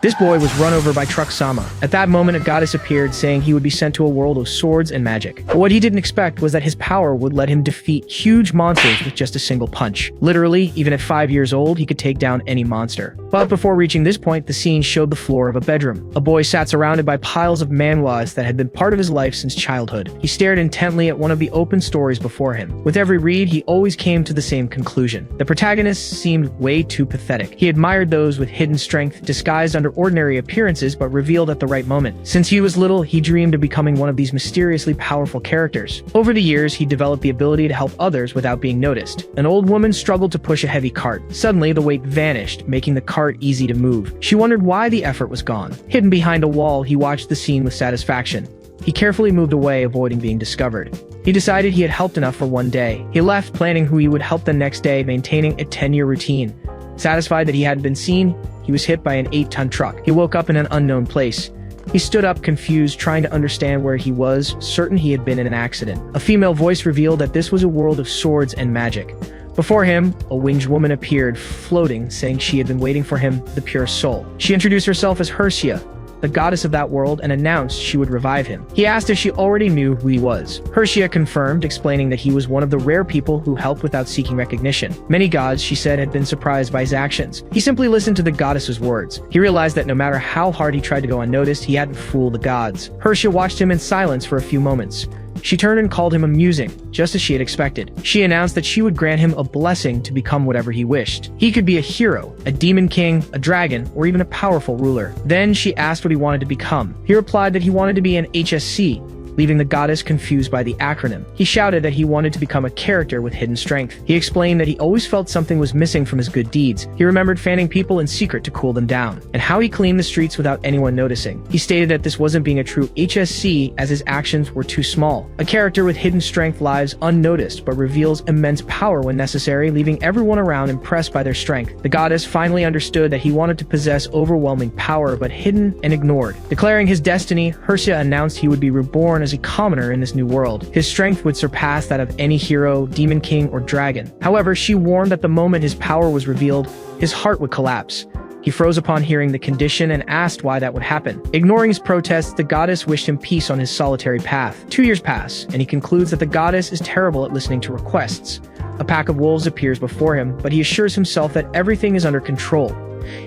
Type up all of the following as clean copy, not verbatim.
This boy was run over by Truck Sama. At that moment, a goddess appeared, saying he would be sent to a world of swords and magic. But what he didn't expect was that his power would let him defeat huge monsters with just a single punch. Literally, even at 5 years old, he could take down any monster. But before reaching this point, the scene showed the floor of a bedroom. A boy sat surrounded by piles of manhwas that had been part of his life since childhood. He stared intently at one of the open stories before him. With every read, he always came to the same conclusion. The protagonist seemed way too pathetic. He admired those with hidden strength, disguised under ordinary appearances but revealed at the right moment. Since he was little, he dreamed of becoming one of these mysteriously powerful characters. Over the years, he developed the ability to help others without being noticed. An old woman struggled to push a heavy cart. Suddenly, the weight vanished, making the cart easy to move. She wondered why the effort was gone. Hidden behind a wall, he watched the scene with satisfaction. He carefully moved away, avoiding being discovered. He decided he had helped enough for one day. He left, planning who he would help the next day, maintaining a 10-year routine. Satisfied that he hadn't been seen, he was hit by an 8-ton truck. He woke up in an unknown place. He stood up, confused, trying to understand where he was, certain he had been in an accident. A female voice revealed that this was a world of swords and magic. Before him, a winged woman appeared, floating, saying she had been waiting for him, the pure soul. She introduced herself as Hersia, the goddess of that world, and announced she would revive him. He asked if she already knew who he was. Hersia confirmed, explaining that he was one of the rare people who help without seeking recognition. Many gods, she said, had been surprised by his actions. He simply listened to the goddess's words. He realized that no matter how hard he tried to go unnoticed, he hadn't fooled the gods. Hersia watched him in silence for a few moments. She turned and called him amusing, just as she had expected. She announced that she would grant him a blessing to become whatever he wished. He could be a hero, a demon king, a dragon, or even a powerful ruler. Then she asked what he wanted to become. He replied that he wanted to be an HSC, leaving the goddess confused by the acronym. He shouted that he wanted to become a character with hidden strength. He explained that he always felt something was missing from his good deeds. He remembered fanning people in secret to cool them down, and how he cleaned the streets without anyone noticing. He stated that this wasn't being a true HSC, as his actions were too small. A character with hidden strength lives unnoticed, but reveals immense power when necessary, leaving everyone around impressed by their strength. The goddess finally understood that he wanted to possess overwhelming power, but hidden and ignored. Declaring his destiny, Hersia announced he would be reborn as a commoner in this new world. His strength would surpass that of any hero, demon king, or dragon. However, she warned that the moment his power was revealed, his heart would collapse. He froze upon hearing the condition and asked why that would happen. Ignoring his protests, the goddess wished him peace on his solitary path. 2 years pass, and he concludes that the goddess is terrible at listening to requests. A pack of wolves appears before him, but he assures himself that everything is under control.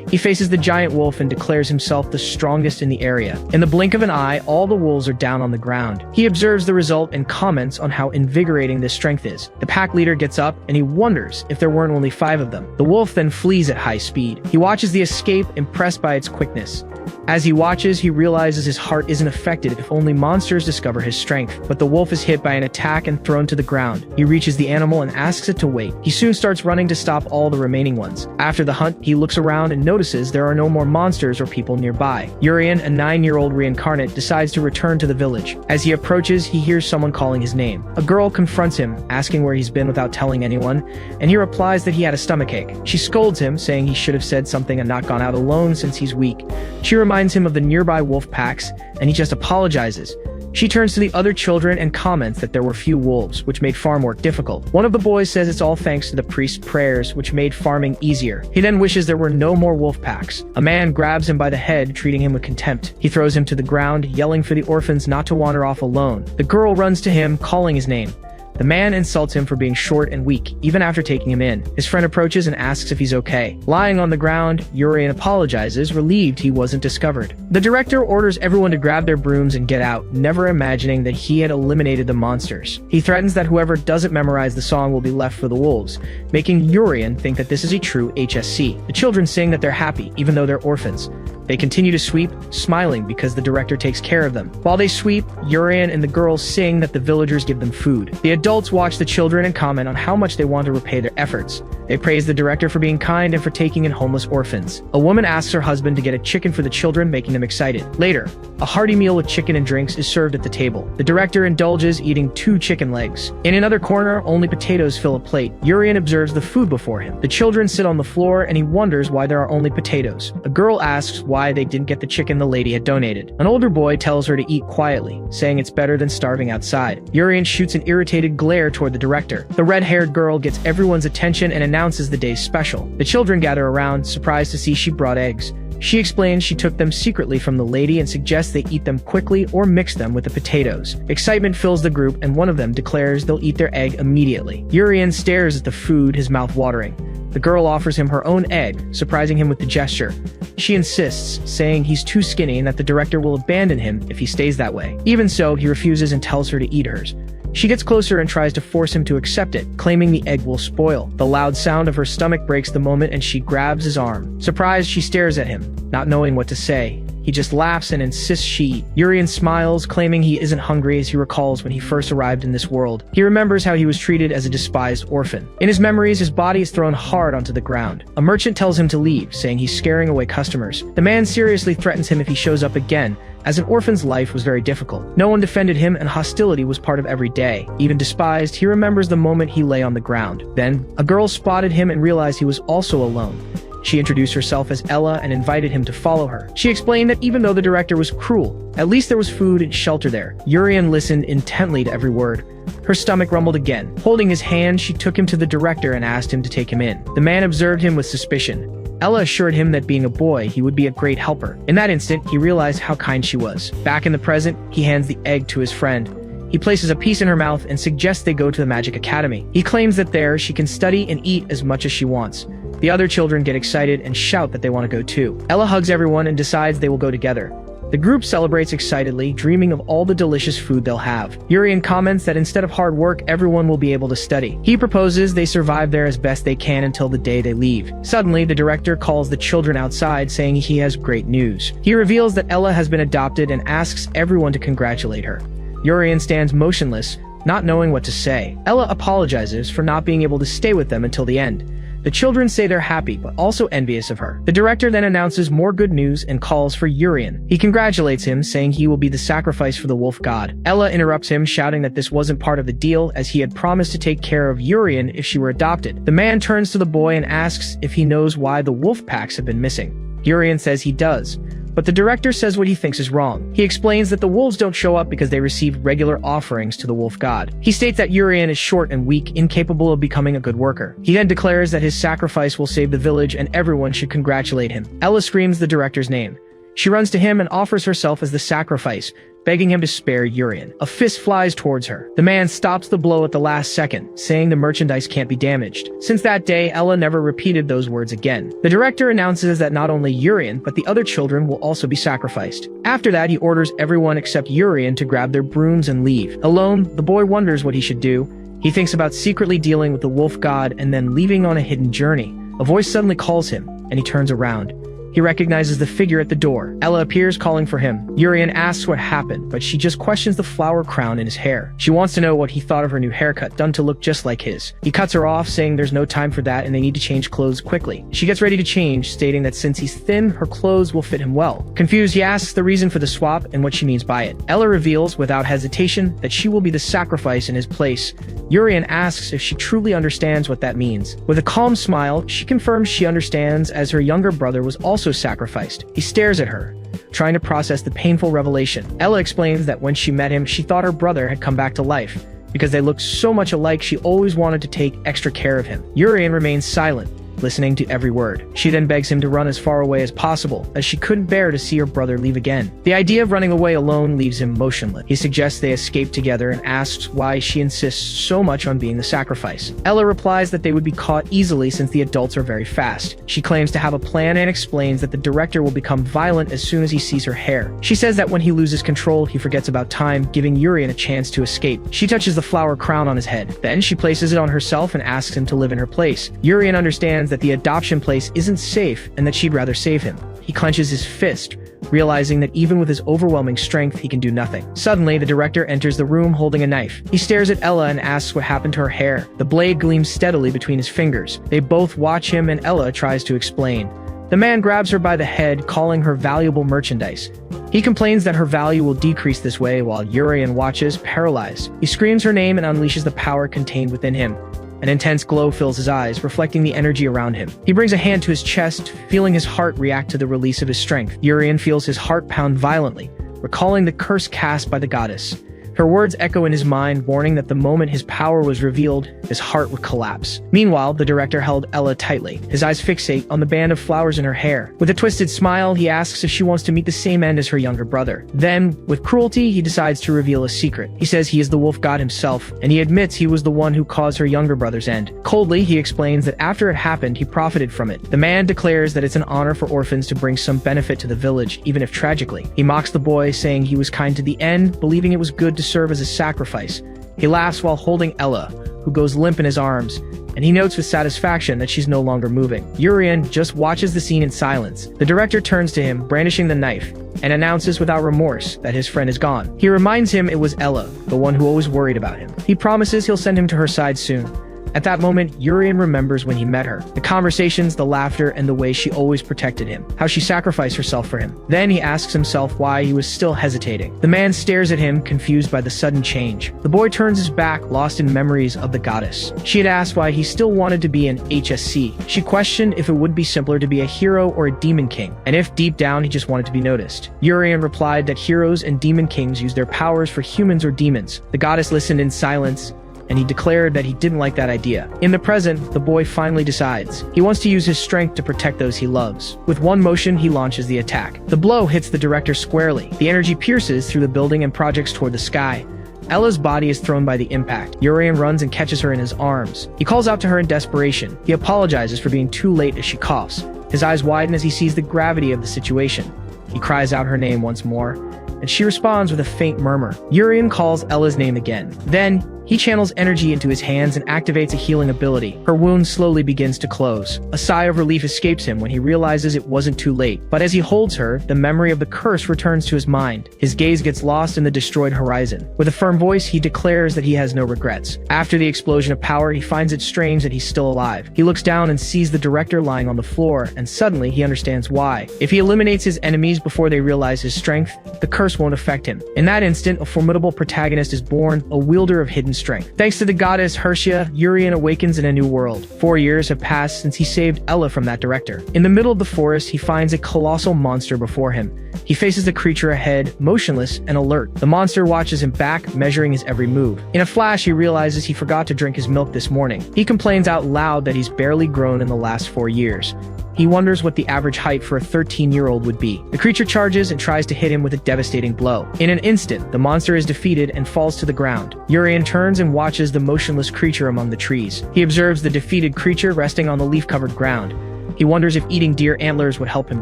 He faces the giant wolf and declares himself the strongest in the area. In the blink of an eye, all the wolves are down on the ground. He observes the result and comments on how invigorating this strength is. The pack leader gets up and he wonders if there weren't only 5 of them. The wolf then flees at high speed. He watches the escape, impressed by its quickness. As he watches, he realizes his heart isn't affected if only monsters discover his strength. But the wolf is hit by an attack and thrown to the ground. He reaches the animal and asks it to wait. He soon starts running to stop all the remaining ones. After the hunt, he looks around and notices there are no more monsters or people nearby. Urian, a 9-year-old reincarnate, decides to return to the village. As he approaches, he hears someone calling his name. A girl confronts him, asking where he's been without telling anyone, and he replies that he had a stomachache. She scolds him, saying he should have said something and not gone out alone since he's weak. She reminds him of the nearby wolf packs, and he just apologizes. She turns to the other children and comments that there were few wolves, which made farm work difficult. One of the boys says it's all thanks to the priest's prayers, which made farming easier. He then wishes there were no more wolf packs. A man grabs him by the head, treating him with contempt. He throws him to the ground, yelling for the orphans not to wander off alone. The girl runs to him, calling his name. The man insults him for being short and weak, even after taking him in. His friend approaches and asks if he's okay. Lying on the ground, Urian apologizes, relieved he wasn't discovered. The director orders everyone to grab their brooms and get out, never imagining that he had eliminated the monsters. He threatens that whoever doesn't memorize the song will be left for the wolves, making Urian think that this is a true HSC. The children sing that they're happy, even though they're orphans. They continue to sweep, smiling because the director takes care of them. While they sweep, Urian and the girls sing that the villagers give them food. The adults watch the children and comment on how much they want to repay their efforts. They praise the director for being kind and for taking in homeless orphans. A woman asks her husband to get a chicken for the children, making them excited. Later, a hearty meal with chicken and drinks is served at the table. The director indulges, eating 2 chicken legs. In another corner, only potatoes fill a plate. Urian observes the food before him. The children sit on the floor and he wonders why there are only potatoes. A girl asks why they didn't get the chicken the lady had donated. An older boy tells her to eat quietly, saying it's better than starving outside. Urian shoots an irritated glare toward the director. The red-haired girl gets everyone's attention and announces the day's special. The children gather around, surprised to see she brought eggs. She explains she took them secretly from the lady and suggests they eat them quickly or mix them with the potatoes. Excitement fills the group and one of them declares they'll eat their egg immediately. Urian stares at the food, his mouth watering. The girl offers him her own egg, surprising him with the gesture. She insists, saying he's too skinny and that the director will abandon him if he stays that way. Even so, he refuses and tells her to eat hers. She gets closer and tries to force him to accept it, claiming the egg will spoil. The loud sound of her stomach breaks the moment and she grabs his arm. Surprised, she stares at him, not knowing what to say. He just laughs and insists she eat. Urian smiles, claiming he isn't hungry as he recalls when he first arrived in this world. He remembers how he was treated as a despised orphan. In his memories, his body is thrown hard onto the ground. A merchant tells him to leave, saying he's scaring away customers. The man seriously threatens him if he shows up again, as an orphan's life was very difficult. No one defended him and hostility was part of every day. Even despised, he remembers the moment he lay on the ground. Then, a girl spotted him and realized he was also alone. She introduced herself as Ella and invited him to follow her. She explained that even though the director was cruel, at least there was food and shelter there. Urian listened intently to every word. Her stomach rumbled again. Holding his hand, she took him to the director and asked him to take him in. The man observed him with suspicion. Ella assured him that being a boy, he would be a great helper. In that instant, he realized how kind she was. Back in the present, he hands the egg to his friend. He places a piece in her mouth and suggests they go to the Magic Academy. He claims that there, she can study and eat as much as she wants. The other children get excited and shout that they want to go too. Ella hugs everyone and decides they will go together. The group celebrates excitedly, dreaming of all the delicious food they'll have. Urian comments that instead of hard work, everyone will be able to study. He proposes they survive there as best they can until the day they leave. Suddenly, the director calls the children outside, saying he has great news. He reveals that Ella has been adopted and asks everyone to congratulate her. Urian stands motionless, not knowing what to say. Ella apologizes for not being able to stay with them until the end. The children say they're happy, but also envious of her. The director then announces more good news and calls for Urian. He congratulates him, saying he will be the sacrifice for the wolf god. Ella interrupts him, shouting that this wasn't part of the deal, as he had promised to take care of Urian if she were adopted. The man turns to the boy and asks if he knows why the wolf packs have been missing. Urian says he does, but the director says what he thinks is wrong. He explains that the wolves don't show up because they receive regular offerings to the wolf god. He states that Urian is short and weak, incapable of becoming a good worker. He then declares that his sacrifice will save the village and everyone should congratulate him. Ella screams the director's name. She runs to him and offers herself as the sacrifice, begging him to spare Urian. A fist flies towards her. The man stops the blow at the last second, saying the merchandise can't be damaged. Since that day, Ella never repeated those words again. The director announces that not only Urian, but the other children will also be sacrificed. After that, he orders everyone except Urian to grab their brooms and leave. Alone, the boy wonders what he should do. He thinks about secretly dealing with the wolf god and then leaving on a hidden journey. A voice suddenly calls him, and he turns around. He recognizes the figure at the door. Ella appears calling for him. Urian asks what happened, but she just questions the flower crown in his hair. She wants to know what he thought of her new haircut, done to look just like his. He cuts her off, saying there's no time for that and they need to change clothes quickly. She gets ready to change, stating that since he's thin, her clothes will fit him well. Confused, he asks the reason for the swap and what she means by it. Ella reveals, without hesitation, that she will be the sacrifice in his place. Urian asks if she truly understands what that means. With a calm smile, she confirms she understands, as her younger brother was also sacrificed. He stares at her, trying to process the painful revelation. Ella explains that when she met him, she thought her brother had come back to life. Because they looked so much alike, she always wanted to take extra care of him. Urian remains silent, listening to every word. She then begs him to run as far away as possible, as she couldn't bear to see her brother leave again. The idea of running away alone leaves him motionless. He suggests they escape together and asks why she insists so much on being the sacrifice. Ella replies that they would be caught easily since the adults are very fast. She claims to have a plan and explains that the director will become violent as soon as he sees her hair. She says that when he loses control, he forgets about time, giving Urian a chance to escape. She touches the flower crown on his head. Then she places it on herself and asks him to live in her place. Urian understands that the adoption place isn't safe and that she'd rather save him. He clenches his fist, realizing that even with his overwhelming strength, he can do nothing. Suddenly, the director enters the room holding a knife. He stares at Ella and asks what happened to her hair. The blade gleams steadily between his fingers. They both watch him and Ella tries to explain. The man grabs her by the head, calling her valuable merchandise. He complains that her value will decrease this way while Urian watches, paralyzed. He screams her name and unleashes the power contained within him. An intense glow fills his eyes, reflecting the energy around him. He brings a hand to his chest, feeling his heart react to the release of his strength. Urian feels his heart pound violently, recalling the curse cast by the goddess. Her words echo in his mind, warning that the moment his power was revealed, his heart would collapse. Meanwhile, the director held Ella tightly. His eyes fixate on the band of flowers in her hair. With a twisted smile, he asks if she wants to meet the same end as her younger brother. Then, with cruelty, he decides to reveal a secret. He says he is the wolf god himself, and he admits he was the one who caused her younger brother's end. Coldly, he explains that after it happened, he profited from it. The man declares that it's an honor for orphans to bring some benefit to the village, even if tragically. He mocks the boy, saying he was kind to the end, believing it was good to serve as a sacrifice. He laughs while holding Ella, who goes limp in his arms, and he notes with satisfaction that she's no longer moving. Urian just watches the scene in silence. The director turns to him, brandishing the knife, and announces without remorse that his friend is gone. He reminds him it was Ella, the one who always worried about him. He promises he'll send him to her side soon. At that moment, Urian remembers when he met her. The conversations, the laughter, and the way she always protected him. How she sacrificed herself for him. Then he asks himself why he was still hesitating. The man stares at him, confused by the sudden change. The boy turns his back, lost in memories of the goddess. She had asked why he still wanted to be an HSC. She questioned if it would be simpler to be a hero or a demon king, and if deep down he just wanted to be noticed. Urian replied that heroes and demon kings use their powers for humans or demons. The goddess listened in silence, and he declared that he didn't like that idea. In the present, the boy finally decides. He wants to use his strength to protect those he loves. With one motion, he launches the attack. The blow hits the director squarely. The energy pierces through the building and projects toward the sky. Ella's body is thrown by the impact. Urian runs and catches her in his arms. He calls out to her in desperation. He apologizes for being too late as she coughs. His eyes widen as he sees the gravity of the situation. He cries out her name once more, and she responds with a faint murmur. Urian calls Ella's name again. Then, he channels energy into his hands and activates a healing ability. Her wound slowly begins to close. A sigh of relief escapes him when he realizes it wasn't too late. But as he holds her, the memory of the curse returns to his mind. His gaze gets lost in the destroyed horizon. With a firm voice, he declares that he has no regrets. After the explosion of power, he finds it strange that he's still alive. He looks down and sees the director lying on the floor, and suddenly he understands why. If he eliminates his enemies before they realize his strength, the curse won't affect him. In that instant, a formidable protagonist is born, a wielder of hidden strength. Thanks to the goddess Hershia, Urian awakens in a new world. 4 years have passed since he saved Ella from that director. In the middle of the forest, he finds a colossal monster before him. He faces the creature ahead, motionless and alert. The monster watches him back, measuring his every move. In a flash, he realizes he forgot to drink his milk this morning. He complains out loud that he's barely grown in the last 4 years. He wonders what the average height for a 13-year-old would be. The creature charges and tries to hit him with a devastating blow. In an instant, the monster is defeated and falls to the ground. Urian turns and watches the motionless creature among the trees. He observes the defeated creature resting on the leaf-covered ground. He wonders if eating deer antlers would help him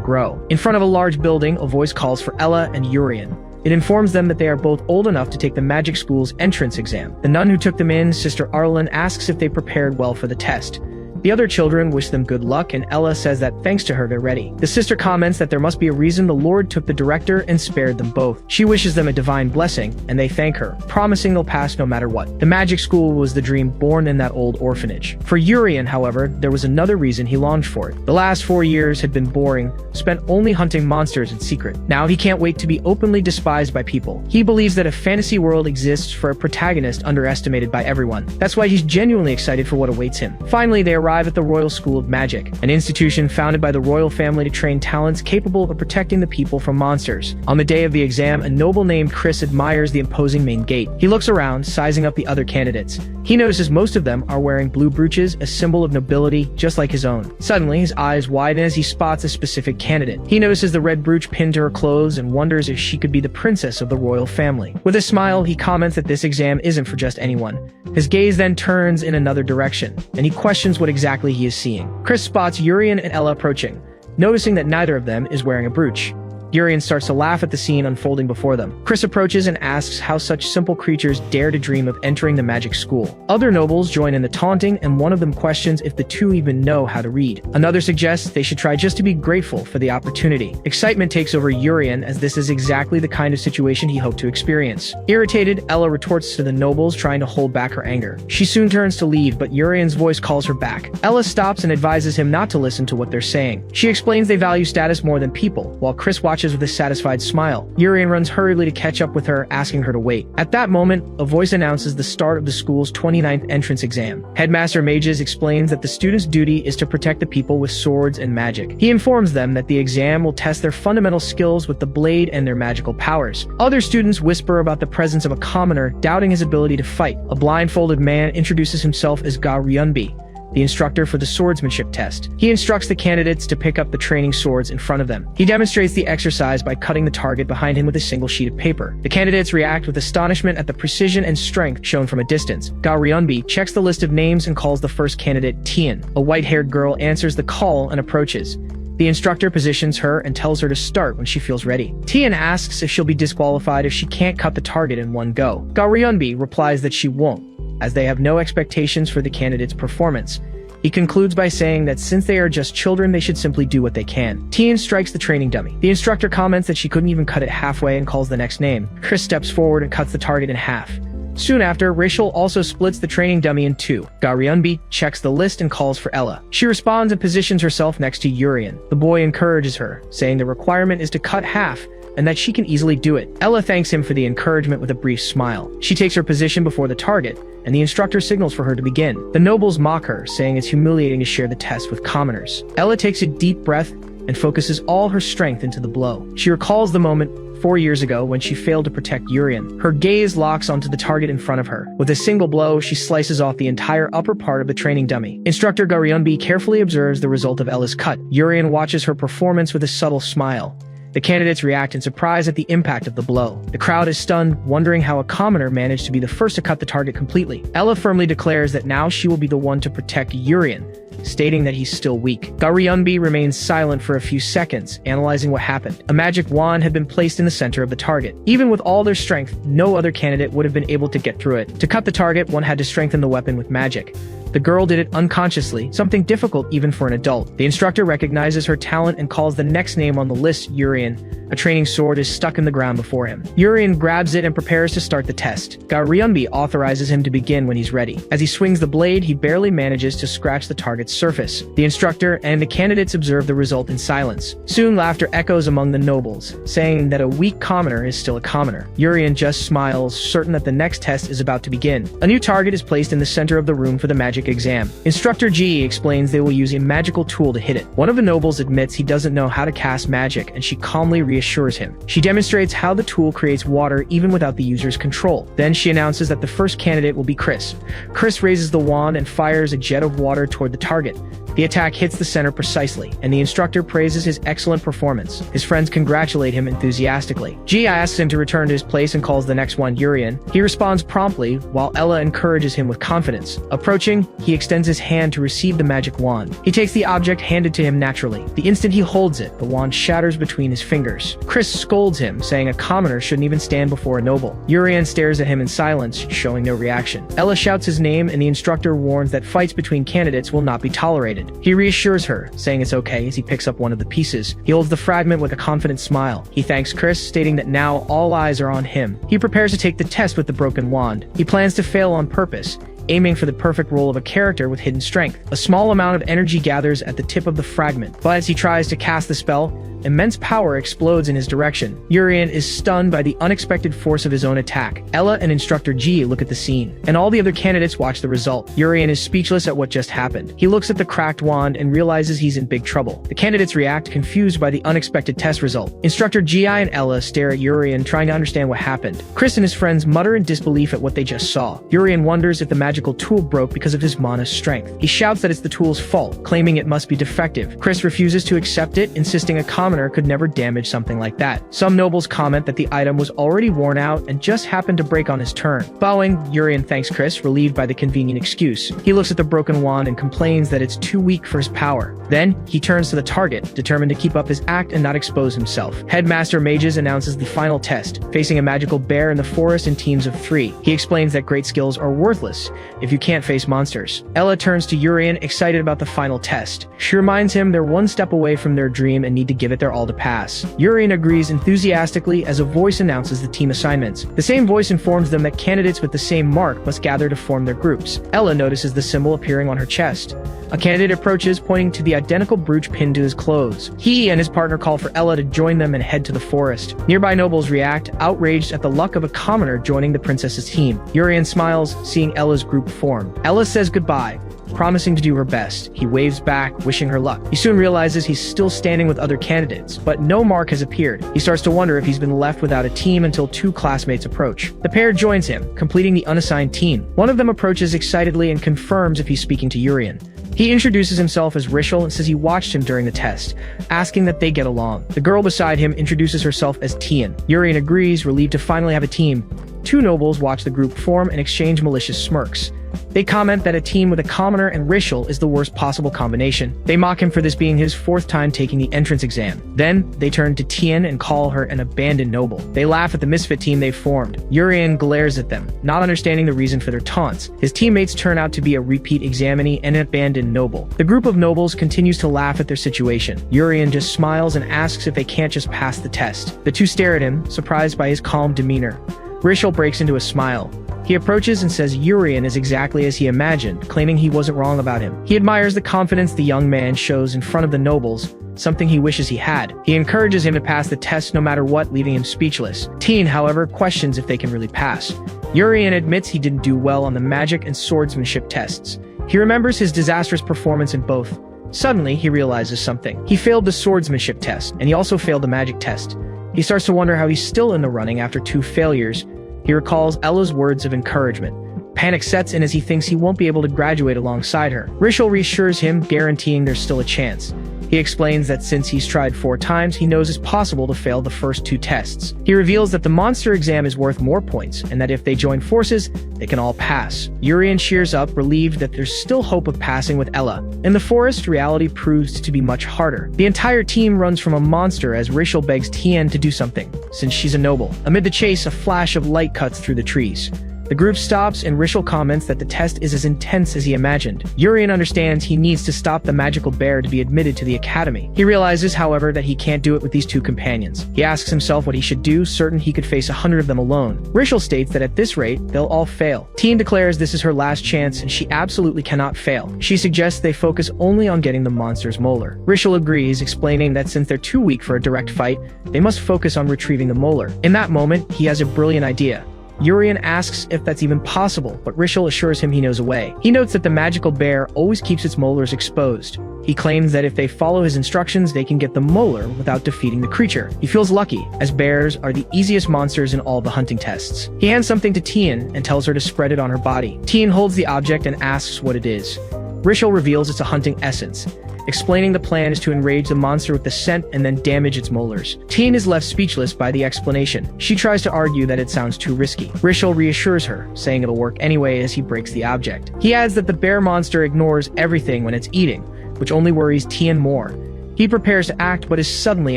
grow. In front of a large building, a voice calls for Ella and Urian. It informs them that they are both old enough to take the magic school's entrance exam. The nun who took them in, Sister Arlen, asks if they prepared well for the test. The other children wish them good luck, and Ella says that thanks to her, they're ready. The sister comments that there must be a reason the Lord took the director and spared them both. She wishes them a divine blessing, and they thank her, promising they'll pass no matter what. The magic school was the dream born in that old orphanage. For Urian, however, there was another reason he longed for it. The last 4 years had been boring, spent only hunting monsters in secret. Now he can't wait to be openly despised by people. He believes that a fantasy world exists for a protagonist underestimated by everyone. That's why he's genuinely excited for what awaits him. Finally, they arrive at the Royal School of Magic, an institution founded by the royal family to train talents capable of protecting the people from monsters. On the day of the exam, a noble named Chris admires the imposing main gate. He looks around, sizing up the other candidates. He notices most of them are wearing blue brooches, a symbol of nobility, just like his own. Suddenly, his eyes widen as he spots a specific candidate. He notices the red brooch pinned to her clothes and wonders if she could be the princess of the royal family. With a smile, he comments that this exam isn't for just anyone. His gaze then turns in another direction, and he questions what exactly he is seeing. Chris spots Urian and Ella approaching, noticing that neither of them is wearing a brooch. Urian starts to laugh at the scene unfolding before them. Chris approaches and asks how such simple creatures dare to dream of entering the magic school. Other nobles join in the taunting, and one of them questions if the two even know how to read. Another suggests they should try just to be grateful for the opportunity. Excitement takes over Urian, as this is exactly the kind of situation he hoped to experience. Irritated, Ella retorts to the nobles, trying to hold back her anger. She soon turns to leave, but Urian's voice calls her back. Ella stops and advises him not to listen to what they're saying. She explains they value status more than people, while Chris watches watches with a satisfied smile. Urian runs hurriedly to catch up with her, asking her to wait. At that moment, a voice announces the start of the school's 29th entrance exam. Headmaster Mages explains that the students' duty is to protect the people with swords and magic. He informs them that the exam will test their fundamental skills with the blade and their magical powers. Other students whisper about the presence of a commoner, doubting his ability to fight. A blindfolded man introduces himself as Ga Ryunbi, the instructor for the swordsmanship test. He instructs the candidates to pick up the training swords in front of them. He demonstrates the exercise by cutting the target behind him with a single sheet of paper. The candidates react with astonishment at the precision and strength shown from a distance. Ga Ryunbi checks the list of names and calls the first candidate Tian. A white-haired girl answers the call and approaches. The instructor positions her and tells her to start when she feels ready. Tian asks if she'll be disqualified if she can't cut the target in one go. Ga Ryunbi replies that she won't, as they have no expectations for the candidate's performance. He concludes by saying that since they are just children, they should simply do what they can. Tian strikes the training dummy. The instructor comments that she couldn't even cut it halfway and calls the next name. Chris steps forward and cuts the target in half. Soon after, Rachel also splits the training dummy in two. Ga Ryunbi checks the list and calls for Ella. She responds and positions herself next to Urian. The boy encourages her, saying the requirement is to cut half and that she can easily do it. Ella thanks him for the encouragement with a brief smile. She takes her position before the target, and the instructor signals for her to begin. The nobles mock her, saying it's humiliating to share the test with commoners. Ella takes a deep breath and focuses all her strength into the blow. She recalls the moment 4 years ago when she failed to protect Urian. Her gaze locks onto the target in front of her. With a single blow, she slices off the entire upper part of the training dummy. Instructor Ga Ryunbi carefully observes the result of Ella's cut. Urian watches her performance with a subtle smile. The candidates react in surprise at the impact of the blow. The crowd is stunned, wondering how a commoner managed to be the first to cut the target completely. Ella firmly declares that now she will be the one to protect Urian, stating that he's still weak. Ga Ryunbi remains silent for a few seconds, analyzing what happened. A magic wand had been placed in the center of the target. Even with all their strength, no other candidate would have been able to get through it. To cut the target, one had to strengthen the weapon with magic. The girl did it unconsciously, something difficult even for an adult. The instructor recognizes her talent and calls the next name on the list Urian. A training sword is stuck in the ground before him. Urian grabs it and prepares to start the test. Ga Ryunbi authorizes him to begin when he's ready. As he swings the blade, he barely manages to scratch the target's surface. The instructor and the candidates observe the result in silence. Soon laughter echoes among the nobles, saying that a weak commoner is still a commoner. Urian just smiles, certain that the next test is about to begin. A new target is placed in the center of the room for the magic exam. Instructor G explains they will use a magical tool to hit it. One of the nobles admits he doesn't know how to cast magic, and she calmly reassures him. She demonstrates how the tool creates water even without the user's control. Then she announces that the first candidate will be Chris. Chris raises the wand and fires a jet of water toward the target. The attack hits the center precisely, and the instructor praises his excellent performance. His friends congratulate him enthusiastically. Gia asks him to return to his place and calls the next one Urian. He responds promptly, while Ella encourages him with confidence. Approaching, he extends his hand to receive the magic wand. He takes the object handed to him naturally. The instant he holds it, the wand shatters between his fingers. Chris scolds him, saying a commoner shouldn't even stand before a noble. Urian stares at him in silence, showing no reaction. Ella shouts his name, and the instructor warns that fights between candidates will not be tolerated. He reassures her, saying it's okay as he picks up one of the pieces. He holds the fragment with a confident smile. He thanks Chris, stating that now all eyes are on him. He prepares to take the test with the broken wand. He plans to fail on purpose, aiming for the perfect role of a character with hidden strength. A small amount of energy gathers at the tip of the fragment, but as he tries to cast the spell, immense power explodes in his direction. Urian is stunned by the unexpected force of his own attack. Ella and Instructor G look at the scene, and all the other candidates watch the result. Urian is speechless at what just happened. He looks at the cracked wand and realizes he's in big trouble. The candidates react, confused by the unexpected test result. Instructor Gi and Ella stare at Urian, trying to understand what happened. Chris and his friends mutter in disbelief at what they just saw. Urian wonders if the magical tool broke because of his mana's strength. He shouts that it's the tool's fault, claiming it must be defective. Chris refuses to accept it, insisting a commoner could never damage something like that. Some nobles comment that the item was already worn out and just happened to break on his turn. Bowing, Urian thanks Chris, relieved by the convenient excuse. He looks at the broken wand and complains that it's too weak for his power. Then, he turns to the target, determined to keep up his act and not expose himself. Headmaster Mages announces the final test, facing a magical bear in the forest in teams of 3. He explains that great skills are worthless if you can't face monsters. Ella turns to Urian, excited about the final test. She reminds him they're one step away from their dream and need to give it their they're all to pass. Urian agrees enthusiastically as a voice announces the team assignments. The same voice informs them that candidates with the same mark must gather to form their groups. Ella notices the symbol appearing on her chest. A candidate approaches, pointing to the identical brooch pinned to his clothes. He and his partner call for Ella to join them and head to the forest. Nearby nobles react, outraged at the luck of a commoner joining the princess's team. Urian smiles, seeing Ella's group form. Ella says goodbye, promising to do her best. He waves back, wishing her luck. He soon realizes he's still standing with other candidates, but no mark has appeared. He starts to wonder if he's been left without a team until two classmates approach. The pair joins him, completing the unassigned team. One of them approaches excitedly and confirms if he's speaking to Urian. He introduces himself as Rishal and says he watched him during the test, asking that they get along. The girl beside him introduces herself as Tian. Urian agrees, relieved to finally have a team. Two nobles watch the group form and exchange malicious smirks. They comment that a team with a commoner and Rishal is the worst possible combination. They mock him for this being his fourth time taking the entrance exam. Then, they turn to Tian and call her an abandoned noble. They laugh at the misfit team they've formed. Urian glares at them, not understanding the reason for their taunts. His teammates turn out to be a repeat examinee and an abandoned noble. The group of nobles continues to laugh at their situation. Urian just smiles and asks if they can't just pass the test. The two stare at him, surprised by his calm demeanor. Rishal breaks into a smile. He approaches and says Urian is exactly as he imagined, claiming he wasn't wrong about him. He admires the confidence the young man shows in front of the nobles, something he wishes he had. He encourages him to pass the test no matter what, leaving him speechless. Teen, however, questions if they can really pass. Urian admits he didn't do well on the magic and swordsmanship tests. He remembers his disastrous performance in both. Suddenly, he realizes something. He failed the swordsmanship test, and he also failed the magic test. He starts to wonder how he's still in the running after two failures. He recalls Ella's words of encouragement. Panic sets in as he thinks he won't be able to graduate alongside her. Rishal reassures him, guaranteeing there's still a chance. He explains that since he's tried 4 times, he knows it's possible to fail the first 2 tests. He reveals that the monster exam is worth more points, and that if they join forces, they can all pass. Urian cheers up, relieved that there's still hope of passing with Ella. In the forest, reality proves to be much harder. The entire team runs from a monster as Rishal begs Tien to do something, since she's a noble. Amid the chase, a flash of light cuts through the trees. The group stops and Rishal comments that the test is as intense as he imagined. Urian understands he needs to stop the magical bear to be admitted to the academy. He realizes, however, that he can't do it with these 2 companions. He asks himself what he should do, certain he could face 100 of them alone. Rishal states that at this rate, they'll all fail. Tien declares this is her last chance and she absolutely cannot fail. She suggests they focus only on getting the monster's molar. Rishal agrees, explaining that since they're too weak for a direct fight, they must focus on retrieving the molar. In that moment, he has a brilliant idea. Urian asks if that's even possible, but Rishal assures him he knows a way. He notes that the magical bear always keeps its molars exposed. He claims that if they follow his instructions, they can get the molar without defeating the creature. He feels lucky, as bears are the easiest monsters in all the hunting tests. He hands something to Tien and tells her to spread it on her body. Tien holds the object and asks what it is. Rishal reveals it's a hunting essence, explaining the plan is to enrage the monster with the scent and then damage its molars. Tien is left speechless by the explanation. She tries to argue that it sounds too risky. Rishal reassures her, saying it'll work anyway as he breaks the object. He adds that the bear monster ignores everything when it's eating, which only worries Tien more. He prepares to act but is suddenly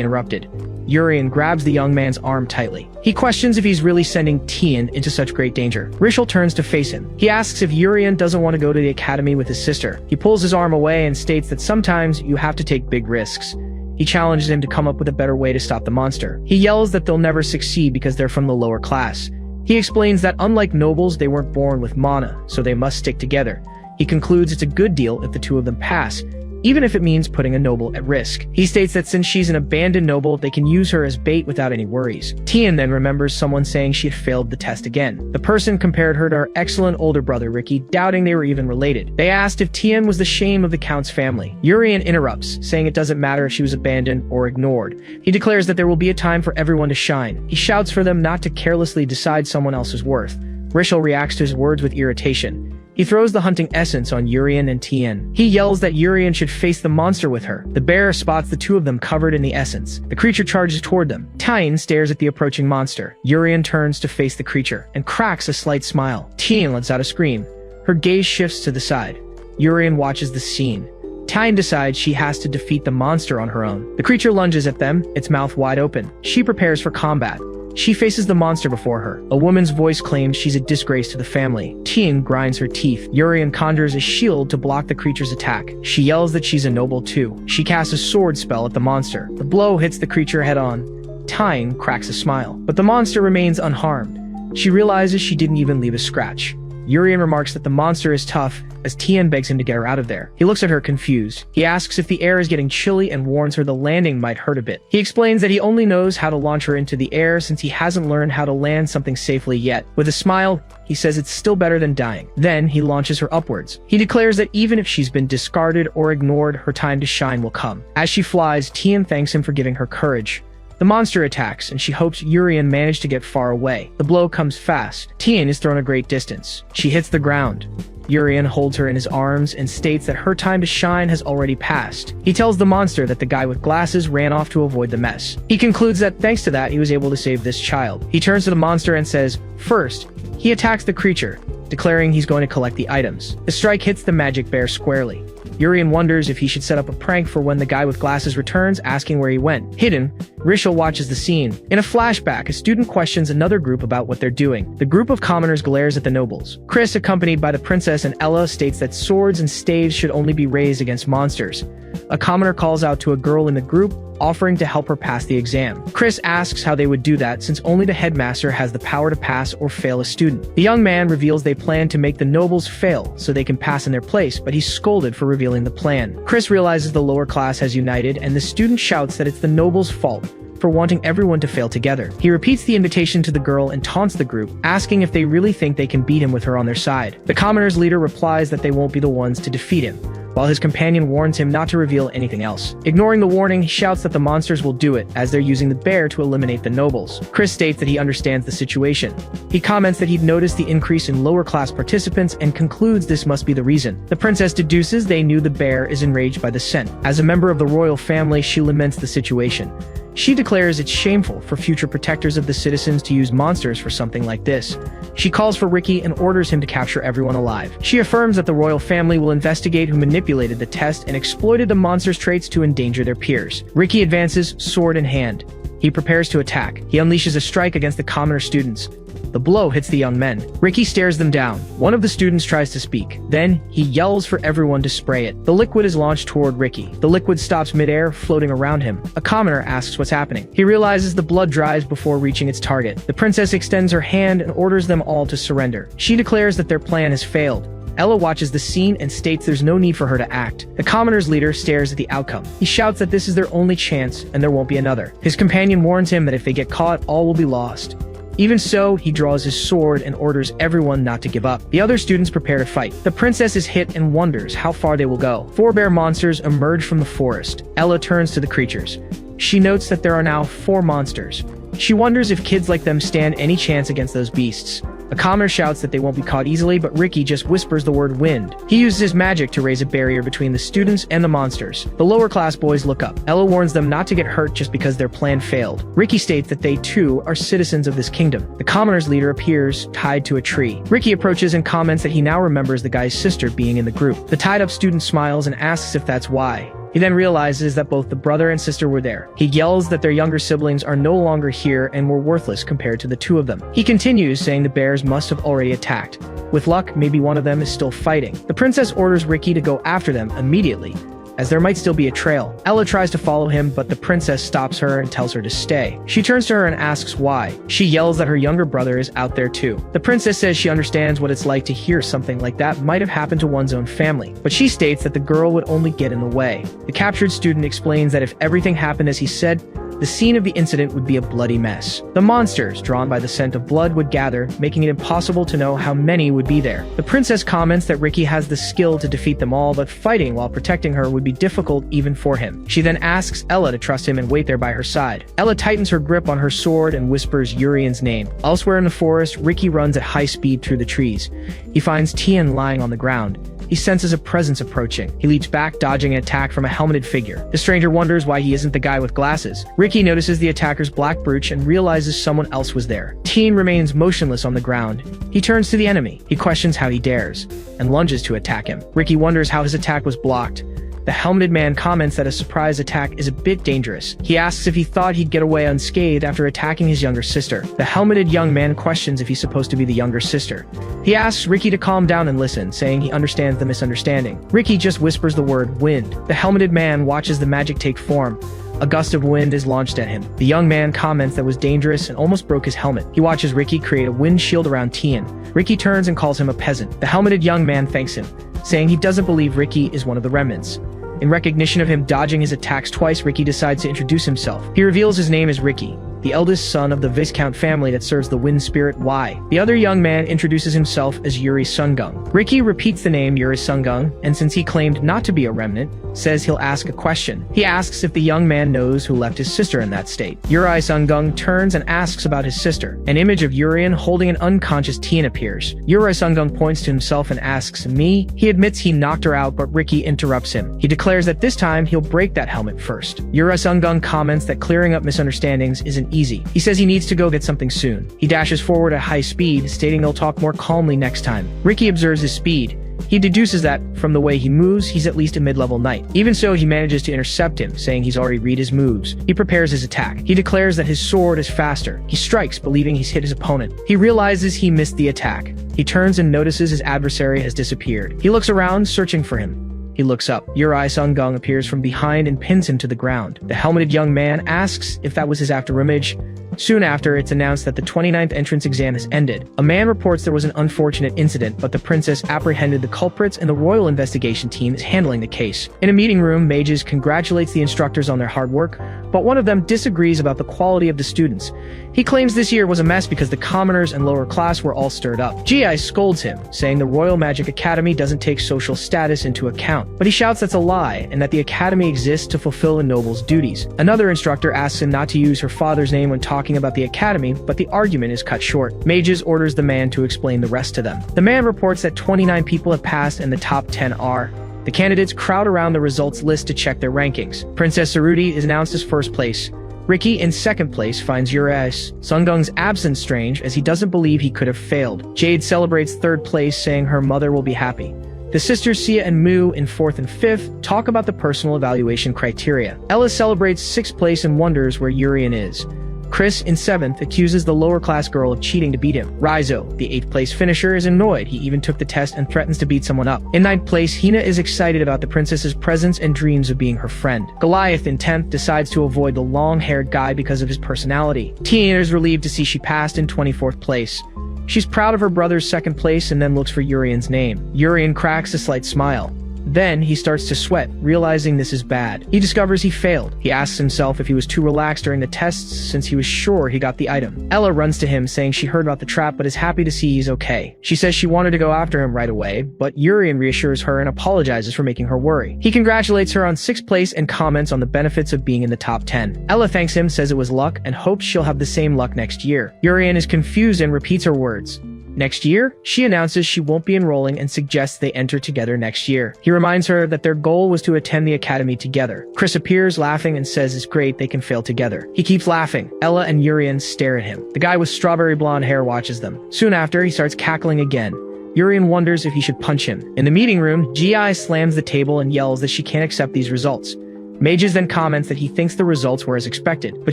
interrupted. Urian grabs the young man's arm tightly. He questions if he's really sending Tien into such great danger. Rishal turns to face him. He asks if Urian doesn't want to go to the academy with his sister. He pulls his arm away and states that sometimes you have to take big risks. He challenges him to come up with a better way to stop the monster. He yells that they'll never succeed because they're from the lower class. He explains that unlike nobles, they weren't born with mana, so they must stick together. He concludes it's a good deal if the 2 of them pass, even if it means putting a noble at risk. He states that since she's an abandoned noble, they can use her as bait without any worries. Tien then remembers someone saying she had failed the test again. The person compared her to her excellent older brother Ricky, doubting they were even related. They asked if Tien was the shame of the Count's family. Urian interrupts, saying it doesn't matter if she was abandoned or ignored. He declares that there will be a time for everyone to shine. He shouts for them not to carelessly decide someone else's worth. Rishal reacts to his words with irritation. He throws the hunting essence on Urian and Tien. He yells that Urian should face the monster with her. The bear spots the 2 of them covered in the essence. The creature charges toward them. Tien stares at the approaching monster. Urian turns to face the creature and cracks a slight smile. Tien lets out a scream. Her gaze shifts to the side. Urian watches the scene. Tien decides she has to defeat the monster on her own. The creature lunges at them, its mouth wide open. She prepares for combat. She faces the monster before her. A woman's voice claims she's a disgrace to the family. Tien grinds her teeth. Urian conjures a shield to block the creature's attack. She yells that she's a noble too. She casts a sword spell at the monster. The blow hits the creature head-on. Tien cracks a smile, but the monster remains unharmed. She realizes she didn't even leave a scratch. Urian remarks that the monster is tough, as Tien begs him to get her out of there. He looks at her confused. He asks if the air is getting chilly and warns her the landing might hurt a bit. He explains that he only knows how to launch her into the air since he hasn't learned how to land something safely yet. With a smile, he says it's still better than dying. Then he launches her upwards. He declares that even if she's been discarded or ignored, her time to shine will come. As she flies, Tien thanks him for giving her courage. The monster attacks, and she hopes Urian managed to get far away. The blow comes fast. Tien is thrown a great distance. She hits the ground. Urian holds her in his arms and states that her time to shine has already passed. He tells the monster that the guy with glasses ran off to avoid the mess. He concludes that thanks to that, he was able to save this child. He turns to the monster and says, first, he attacks the creature, declaring he's going to collect the items. The strike hits the magic bear squarely. Urian wonders if he should set up a prank for when the guy with glasses returns, asking where he went. Hidden, Rishel watches the scene. In a flashback, a student questions another group about what they're doing. The group of commoners glares at the nobles. Chris, accompanied by the princess and Ella, states that swords and staves should only be raised against monsters. A commoner calls out to a girl in the group, offering to help her pass the exam. Chris asks how they would do that since only the headmaster has the power to pass or fail a student. The young man reveals they plan to make the nobles fail so they can pass in their place, but he's scolded for revealing the plan. Chris realizes the lower class has united, and the student shouts that it's the nobles' fault for wanting everyone to fail together. He repeats the invitation to the girl and taunts the group, asking if they really think they can beat him with her on their side. The commoners' leader replies that they won't be the ones to defeat him, while his companion warns him not to reveal anything else. Ignoring the warning, he shouts that the monsters will do it, as they're using the bear to eliminate the nobles. Chris states that he understands the situation. He comments that he'd noticed the increase in lower-class participants and concludes this must be the reason. The princess deduces they knew the bear is enraged by the scent. As a member of the royal family, she laments the situation. She declares it's shameful for future protectors of the citizens to use monsters for something like this. She calls for Ricky and orders him to capture everyone alive. She affirms that the royal family will investigate who manipulated the test and exploited the monster's traits to endanger their peers. Ricky advances, sword in hand. He prepares to attack. He unleashes a strike against the commoner students. The blow hits the young men. Ricky stares them down. One of the students tries to speak. Then, he yells for everyone to spray it. The liquid is launched toward Ricky. The liquid stops midair, floating around him. A commoner asks what's happening. He realizes the blood dries before reaching its target. The princess extends her hand and orders them all to surrender. She declares that their plan has failed. Ella watches the scene and states there's no need for her to act. The commoner's leader stares at the outcome. He shouts that this is their only chance and there won't be another. His companion warns him that if they get caught, all will be lost. Even so, he draws his sword and orders everyone not to give up. The other students prepare to fight. The princess is hit and wonders how far they will go. 4 bear monsters emerge from the forest. Ella turns to the creatures. She notes that there are now 4 monsters. She wonders if kids like them stand any chance against those beasts. A commoner shouts that they won't be caught easily, but Ricky just whispers the word wind. He uses his magic to raise a barrier between the students and the monsters. The lower class boys look up. Ella warns them not to get hurt just because their plan failed. Ricky states that they too are citizens of this kingdom. The commoner's leader appears, tied to a tree. Ricky approaches and comments that he now remembers the guy's sister being in the group. The tied-up student smiles and asks if that's why. He then realizes that both the brother and sister were there. He yells that their younger siblings are no longer here and were worthless compared to the 2 of them. He continues, saying the bears must have already attacked. With luck, maybe one of them is still fighting. The princess orders Ricky to go after them immediately, as there might still be a trail. Ella tries to follow him, but the princess stops her and tells her to stay. She turns to her and asks why. She yells that her younger brother is out there too. The princess says she understands what it's like to hear something like that might have happened to one's own family, but she states that the girl would only get in the way. The captured student explains that if everything happened as he said, the scene of the incident would be a bloody mess. The monsters, drawn by the scent of blood, would gather, making it impossible to know how many would be there. The princess comments that Ricky has the skill to defeat them all, but fighting while protecting her would be difficult even for him. She then asks Ella to trust him and wait there by her side. Ella tightens her grip on her sword and whispers Urian's name. Elsewhere in the forest, Ricky runs at high speed through the trees. He finds Tien lying on the ground. He senses a presence approaching. He leaps back, dodging an attack from a helmeted figure. The stranger wonders why he isn't the guy with glasses. Ricky notices the attacker's black brooch and realizes someone else was there. Tien remains motionless on the ground. He turns to the enemy. He questions how he dares, and lunges to attack him. Ricky wonders how his attack was blocked. The helmeted man comments that a surprise attack is a bit dangerous. He asks if he thought he'd get away unscathed after attacking his younger sister. The helmeted young man questions if he's supposed to be the younger sister. He asks Ricky to calm down and listen, saying he understands the misunderstanding. Ricky just whispers the word wind. The helmeted man watches the magic take form. A gust of wind is launched at him. The young man comments that was dangerous and almost broke his helmet. He watches Ricky create a wind shield around Tien. Ricky turns and calls him a peasant. The helmeted young man thanks him, saying he doesn't believe Ricky is one of the remnants. In recognition of him dodging his attacks twice, Ricky decides to introduce himself. He reveals his name is Ricky, the eldest son of the Viscount family that serves the wind spirit Y. The other young man introduces himself as Yuri Sungung. Ricky repeats the name Yuri Sungung, and since he claimed not to be a remnant, says he'll ask a question. He asks if the young man knows who left his sister in that state. Yuri Sungung turns and asks about his sister. An image of Urian holding an unconscious Tien appears. Yuri Sungung points to himself and asks, "Me?" He admits he knocked her out, but Ricky interrupts him. He declares that this time he'll break that helmet first. Yuri Sungung comments that clearing up misunderstandings isn't easy. He says he needs to go get something soon. He dashes forward at high speed, stating they'll talk more calmly next time. Ricky observes his speed. He deduces that, from the way he moves, he's at least a mid-level knight. Even so, he manages to intercept him, saying he's already read his moves. He prepares his attack. He declares that his sword is faster. He strikes, believing he's hit his opponent. He realizes he missed the attack. He turns and notices his adversary has disappeared. He looks around, searching for him. He looks up. Yuri Sungung appears from behind and pins him to the ground. The helmeted young man asks if that was his afterimage. Soon after, it's announced that the 29th entrance exam has ended. A man reports there was an unfortunate incident, but the princess apprehended the culprits and the royal investigation team is handling the case. In a meeting room, Mages congratulates the instructors on their hard work, but one of them disagrees about the quality of the students. He claims this year was a mess because the commoners and lower class were all stirred up. Gi scolds him, saying the Royal Magic Academy doesn't take social status into account. But he shouts that's a lie, and that the academy exists to fulfill a noble's duties. Another instructor asks him not to use her father's name when talking about the academy, but the argument is cut short. Mages orders the man to explain the rest to them. The man reports that 29 people have passed and the top 10 are. The candidates crowd around the results list to check their rankings. Princess Saruti is announced as first place. Ricky, in second place, finds Yuri Sungung's absence strange as he doesn't believe he could have failed. Jade celebrates third place, saying her mother will be happy. The sisters Sia and Mu, in fourth and fifth, talk about the personal evaluation criteria. Ella celebrates sixth place and wonders where Urian is. Chris, in seventh, accuses the lower-class girl of cheating to beat him. Rizzo, the eighth-place finisher, is annoyed. He even took the test and threatens to beat someone up. In ninth place, Hina is excited about the princess's presence and dreams of being her friend. Goliath, in 10th, decides to avoid the long-haired guy because of his personality. Tina is relieved to see she passed in 24th place. She's proud of her brother's second place and then looks for Urian's name. Urian cracks a slight smile. Then he starts to sweat, realizing this is bad. He discovers he failed. He asks himself if he was too relaxed during the tests since he was sure he got the item. Ella runs to him, saying she heard about the trap but is happy to see he's okay. She says she wanted to go after him right away, but Urian reassures her and apologizes for making her worry. He congratulates her on 6th place and comments on the benefits of being in the top 10. Ella thanks him, says it was luck, and hopes she'll have the same luck next year. Urian is confused and repeats her words. Next year, she announces she won't be enrolling and suggests they enter together next year. He reminds her that their goal was to attend the academy together. Chris appears laughing and says it's great they can fail together. He keeps laughing. Ella and Urian stare at him. The guy with strawberry blonde hair watches them. Soon after, he starts cackling again. Urian wonders if he should punch him. In the meeting room, Gi slams the table and yells that she can't accept these results. Mages then comments that he thinks the results were as expected, but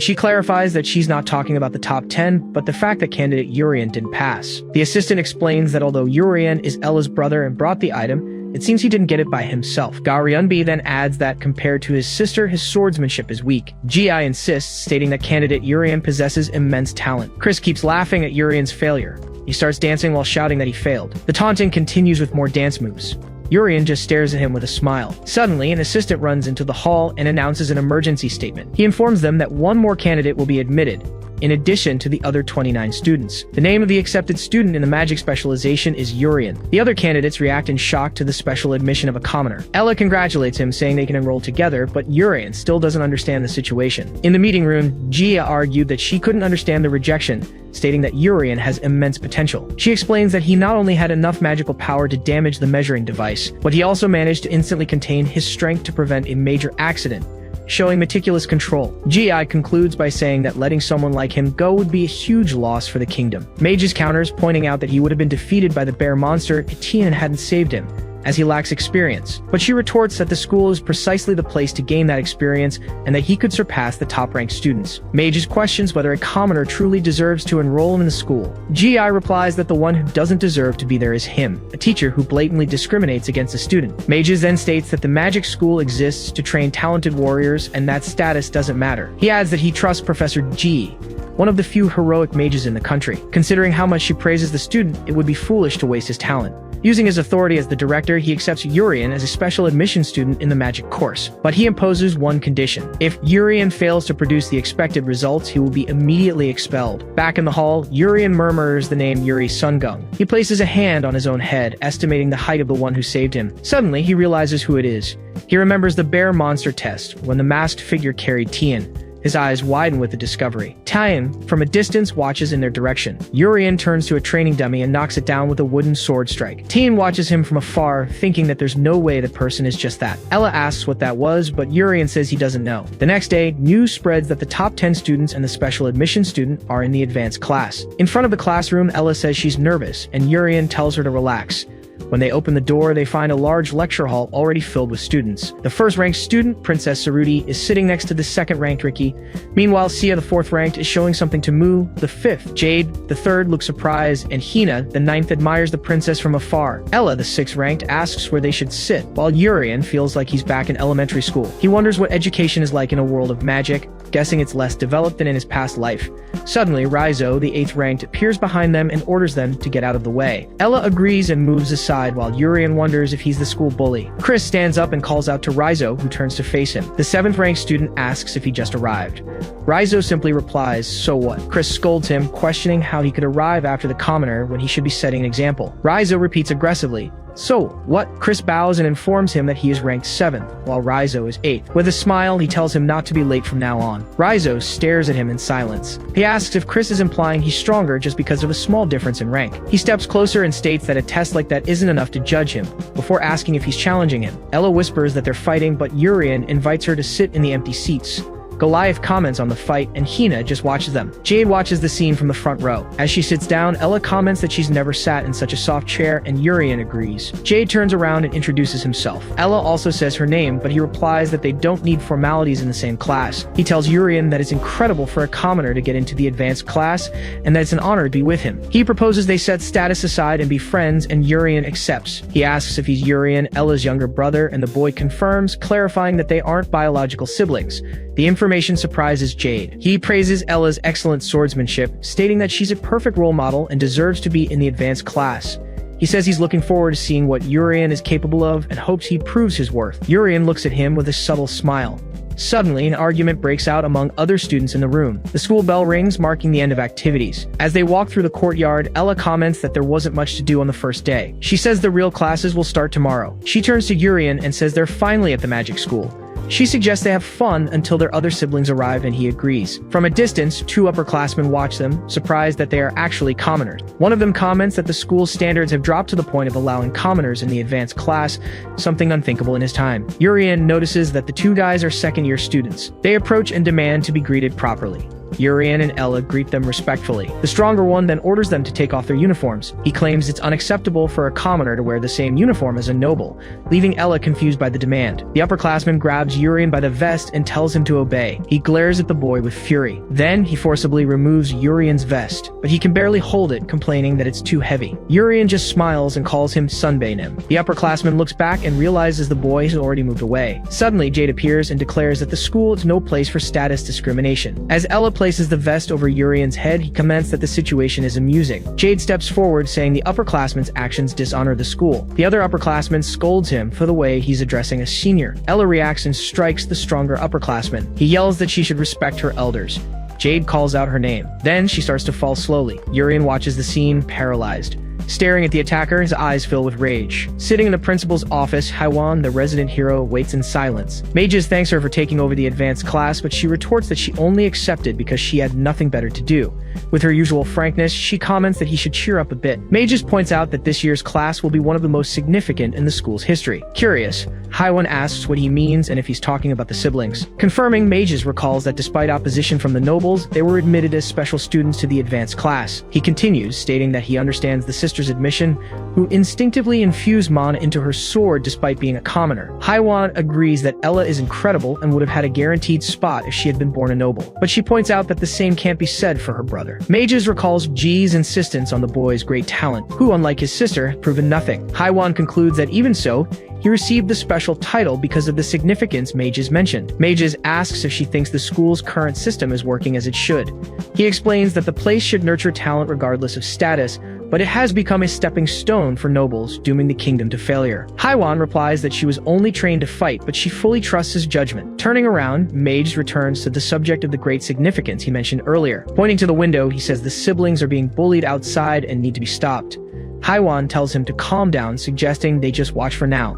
she clarifies that she's not talking about the top 10, but the fact that candidate Urian didn't pass. The assistant explains that although Urian is Ella's brother and brought the item, it seems he didn't get it by himself. Garyunbi then adds that compared to his sister, his swordsmanship is weak. Gi insists, stating that candidate Urian possesses immense talent. Chris keeps laughing at Urian's failure. He starts dancing while shouting that he failed. The taunting continues with more dance moves. Urian just stares at him with a smile. Suddenly, an assistant runs into the hall and announces an emergency statement. He informs them that one more candidate will be admitted, in addition to the other 29 students. The name of the accepted student in the magic specialization is Urian. The other candidates react in shock to the special admission of a commoner. Ella congratulates him, saying they can enroll together, but Urian still doesn't understand the situation. In the meeting room, Gia argued that she couldn't understand the rejection, stating that Urian has immense potential. She explains that he not only had enough magical power to damage the measuring device, but he also managed to instantly contain his strength to prevent a major accident, showing meticulous control. Gi concludes by saying that letting someone like him go would be a huge loss for the kingdom. Mages counters, pointing out that he would have been defeated by the bear monster if Tien hadn't saved him, as he lacks experience. But she retorts that the school is precisely the place to gain that experience and that he could surpass the top-ranked students. Mages questions whether a commoner truly deserves to enroll in the school. Gi replies that the one who doesn't deserve to be there is him, a teacher who blatantly discriminates against a student. Mages then states that the magic school exists to train talented warriors and that status doesn't matter. He adds that he trusts Professor G, one of the few heroic mages in the country. Considering how much she praises the student, it would be foolish to waste his talent. Using his authority as the director, he accepts Urien as a special admission student in the magic course. But he imposes one condition. If Urien fails to produce the expected results, he will be immediately expelled. Back in the hall, Urien murmurs the name Yuri Sungung. He places a hand on his own head, estimating the height of the one who saved him. Suddenly, he realizes who it is. He remembers the bear monster test, when the masked figure carried Tien. His eyes widen with the discovery. Tien, from a distance, watches in their direction. Urien turns to a training dummy and knocks it down with a wooden sword strike. Tien watches him from afar, thinking that there's no way the person is just that. Ella asks what that was, but Urien says he doesn't know. The next day, news spreads that the top 10 students and the special admission student are in the advanced class. In front of the classroom, Ella says she's nervous, and Urien tells her to relax. When they open the door, they find a large lecture hall already filled with students. The first-ranked student, Princess Saruti, is sitting next to the second-ranked Ricky. Meanwhile, Sia, the fourth-ranked, is showing something to Mu, the fifth. Jade, the third, looks surprised, and Hina, the ninth, admires the princess from afar. Ella, the sixth-ranked, asks where they should sit, while Urien feels like he's back in elementary school. He wonders what education is like in a world of magic, guessing it's less developed than in his past life. Suddenly, Raizo, the eighth-ranked, appears behind them and orders them to get out of the way. Ella agrees and moves aside while Urien wonders if he's the school bully. Chris stands up and calls out to Raizo, who turns to face him. The seventh-ranked student asks if he just arrived. Raizo simply replies, "So what?" Chris scolds him, questioning how he could arrive after the commoner when he should be setting an example. Raizo repeats aggressively, "So what?" Chris bows and informs him that he is ranked 7th, while Raizo is 8th. With a smile, he tells him not to be late from now on. Raizo stares at him in silence. He asks if Chris is implying he's stronger just because of a small difference in rank. He steps closer and states that a test like that isn't enough to judge him, before asking if he's challenging him. Ella whispers that they're fighting, but Urien invites her to sit in the empty seats. Goliath comments on the fight, and Hina just watches them. Jade watches the scene from the front row. As she sits down, Ella comments that she's never sat in such a soft chair, and Urien agrees. Jade turns around and introduces himself. Ella also says her name, but he replies that they don't need formalities in the same class. He tells Urien that it's incredible for a commoner to get into the advanced class, and that it's an honor to be with him. He proposes they set status aside and be friends, and Urien accepts. He asks if he's Urien, Ella's younger brother, and the boy confirms, clarifying that they aren't biological siblings. The information surprises Jade. He praises Ella's excellent swordsmanship, stating that she's a perfect role model and deserves to be in the advanced class. He says he's looking forward to seeing what Urien is capable of and hopes he proves his worth. Urien looks at him with a subtle smile. Suddenly, an argument breaks out among other students in the room. The school bell rings, marking the end of activities. As they walk through the courtyard, Ella comments that there wasn't much to do on the first day. She says the real classes will start tomorrow. She turns to Urien and says they're finally at the magic school. She suggests they have fun until their other siblings arrive, and he agrees. From a distance, 2 upperclassmen watch them, surprised that they are actually commoners. One of them comments that the school's standards have dropped to the point of allowing commoners in the advanced class, something unthinkable in his time. Urien notices that the 2 guys are second-year students. They approach and demand to be greeted properly. Urien and Ella greet them respectfully. The stronger one then orders them to take off their uniforms. He claims it's unacceptable for a commoner to wear the same uniform as a noble, leaving Ella confused by the demand. The upperclassman grabs Urien by the vest and tells him to obey. He glares at the boy with fury. Then he forcibly removes Urien's vest, but he can barely hold it, complaining that it's too heavy. Urien just smiles and calls him Sunbaenim. The upperclassman looks back and realizes the boy has already moved away. Suddenly, Jade appears and declares that the school is no place for status discrimination. As Ella places the vest over Urien's head, he comments that the situation is amusing. Jade steps forward, saying the upperclassman's actions dishonor the school. The other upperclassman scolds him for the way he's addressing a senior. Ella reacts and strikes the stronger upperclassman. He yells that she should respect her elders. Jade calls out her name. Then she starts to fall slowly. Urien watches the scene, paralyzed. Staring at the attacker, his eyes fill with rage. Sitting in the principal's office, Haiwan, the resident hero, waits in silence. Mages thanks her for taking over the advanced class, but she retorts that she only accepted because she had nothing better to do. With her usual frankness, she comments that he should cheer up a bit. Mages points out that this year's class will be one of the most significant in the school's history. Curious, Haiwan asks what he means and if he's talking about the siblings. Confirming, Mages recalls that despite opposition from the nobles, they were admitted as special students to the advanced class. He continues, stating that he understands the sister sister's admission, who instinctively infused mana into her sword despite being a commoner. Haiwan agrees that Ella is incredible and would have had a guaranteed spot if she had been born a noble, but she points out that the same can't be said for her brother. Mages recalls Ji's insistence on the boy's great talent, who, unlike his sister, had proven nothing. Haiwan concludes that even so, he received the special title because of the significance Mages mentioned. Mages asks if she thinks the school's current system is working as it should. He explains that the place should nurture talent regardless of status, but it has become a stepping stone for nobles, dooming the kingdom to failure. Haiwan replies that she was only trained to fight, but she fully trusts his judgment. Turning around, Mage returns to the subject of the great significance he mentioned earlier. Pointing to the window, he says the siblings are being bullied outside and need to be stopped. Haiwan tells him to calm down, suggesting they just watch for now.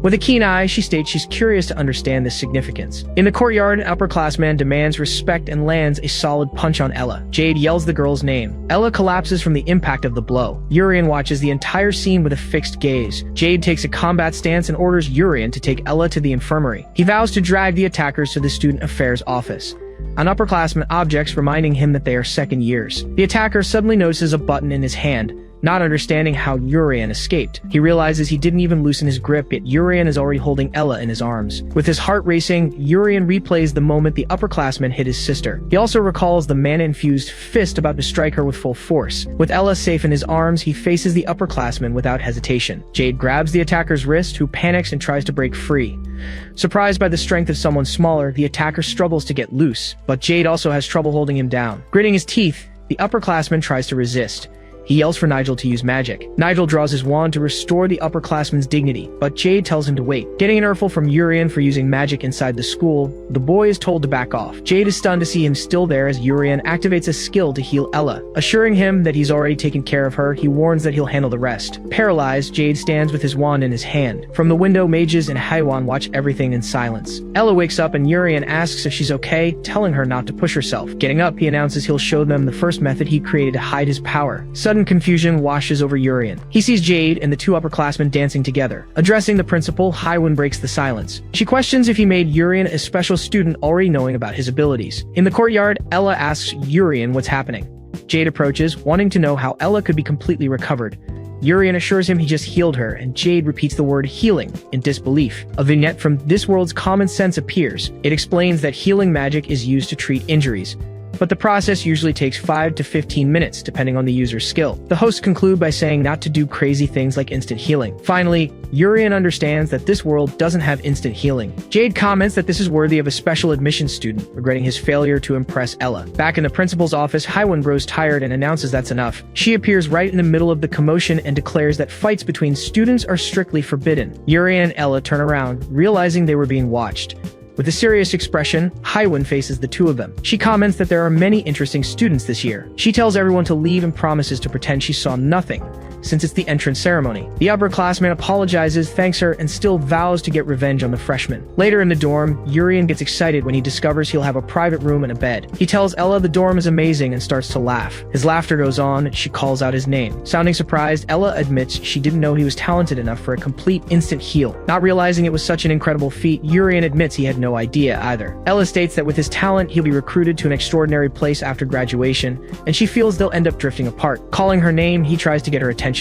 With a keen eye, she states she's curious to understand this significance. In the courtyard, an upperclassman demands respect and lands a solid punch on Ella. Jade yells the girl's name. Ella collapses from the impact of the blow. Urian watches the entire scene with a fixed gaze. Jade takes a combat stance and orders Urian to take Ella to the infirmary. He vows to drag the attackers to the student affairs office. An upperclassman objects, reminding him that they are second years. The attacker suddenly notices a button in his hand, not understanding how Urian escaped. He realizes he didn't even loosen his grip, yet Urian is already holding Ella in his arms. With his heart racing, Urian replays the moment the upperclassman hit his sister. He also recalls the mana-infused fist about to strike her with full force. With Ella safe in his arms, he faces the upperclassman without hesitation. Jade grabs the attacker's wrist, who panics and tries to break free. Surprised by the strength of someone smaller, the attacker struggles to get loose, but Jade also has trouble holding him down. Gritting his teeth, the upperclassman tries to resist. He yells for Nigel to use magic. Nigel draws his wand to restore the upperclassman's dignity, but Jade tells him to wait. Getting an earful from Urian for using magic inside the school, the boy is told to back off. Jade is stunned to see him still there as Urian activates a skill to heal Ella. Assuring him that he's already taken care of her, he warns that he'll handle the rest. Paralyzed, Jade stands with his wand in his hand. From the window, Mages and Haiwan watch everything in silence. Ella wakes up and Urian asks if she's okay, telling her not to push herself. Getting up, he announces he'll show them the first method he created to hide his power. Sudden confusion washes over Urian. He sees Jade and the two upperclassmen dancing together. Addressing the principal, Haiwan breaks the silence. She questions if he made Urian a special student, already knowing about his abilities. In the courtyard, Ella asks Urian what's happening. Jade approaches, wanting to know how Ella could be completely recovered. Urian assures him he just healed her, and Jade repeats the word healing in disbelief. A vignette from This World's Common Sense appears. It explains that healing magic is used to treat injuries, but the process usually takes 5 to 15 minutes, depending on the user's skill. The hosts conclude by saying not to do crazy things like instant healing. Finally, Urian understands that this world doesn't have instant healing. Jade comments that this is worthy of a special admissions student, regretting his failure to impress Ella. Back in the principal's office, Haiwan grows tired and announces that's enough. She appears right in the middle of the commotion and declares that fights between students are strictly forbidden. Urian and Ella turn around, realizing they were being watched. With a serious expression, Haiwan faces the two of them. She comments that there are many interesting students this year. She tells everyone to leave and promises to pretend she saw nothing, since it's the entrance ceremony. The upperclassman apologizes, thanks her, and still vows to get revenge on the freshmen. Later in the dorm, Urian gets excited when he discovers he'll have a private room and a bed. He tells Ella the dorm is amazing and starts to laugh. His laughter goes on, and she calls out his name. Sounding surprised, Ella admits she didn't know he was talented enough for a complete instant heal. Not realizing it was such an incredible feat, Urian admits he had no idea either. Ella states that with his talent, he'll be recruited to an extraordinary place after graduation, and she feels they'll end up drifting apart. Calling her name, he tries to get her attention.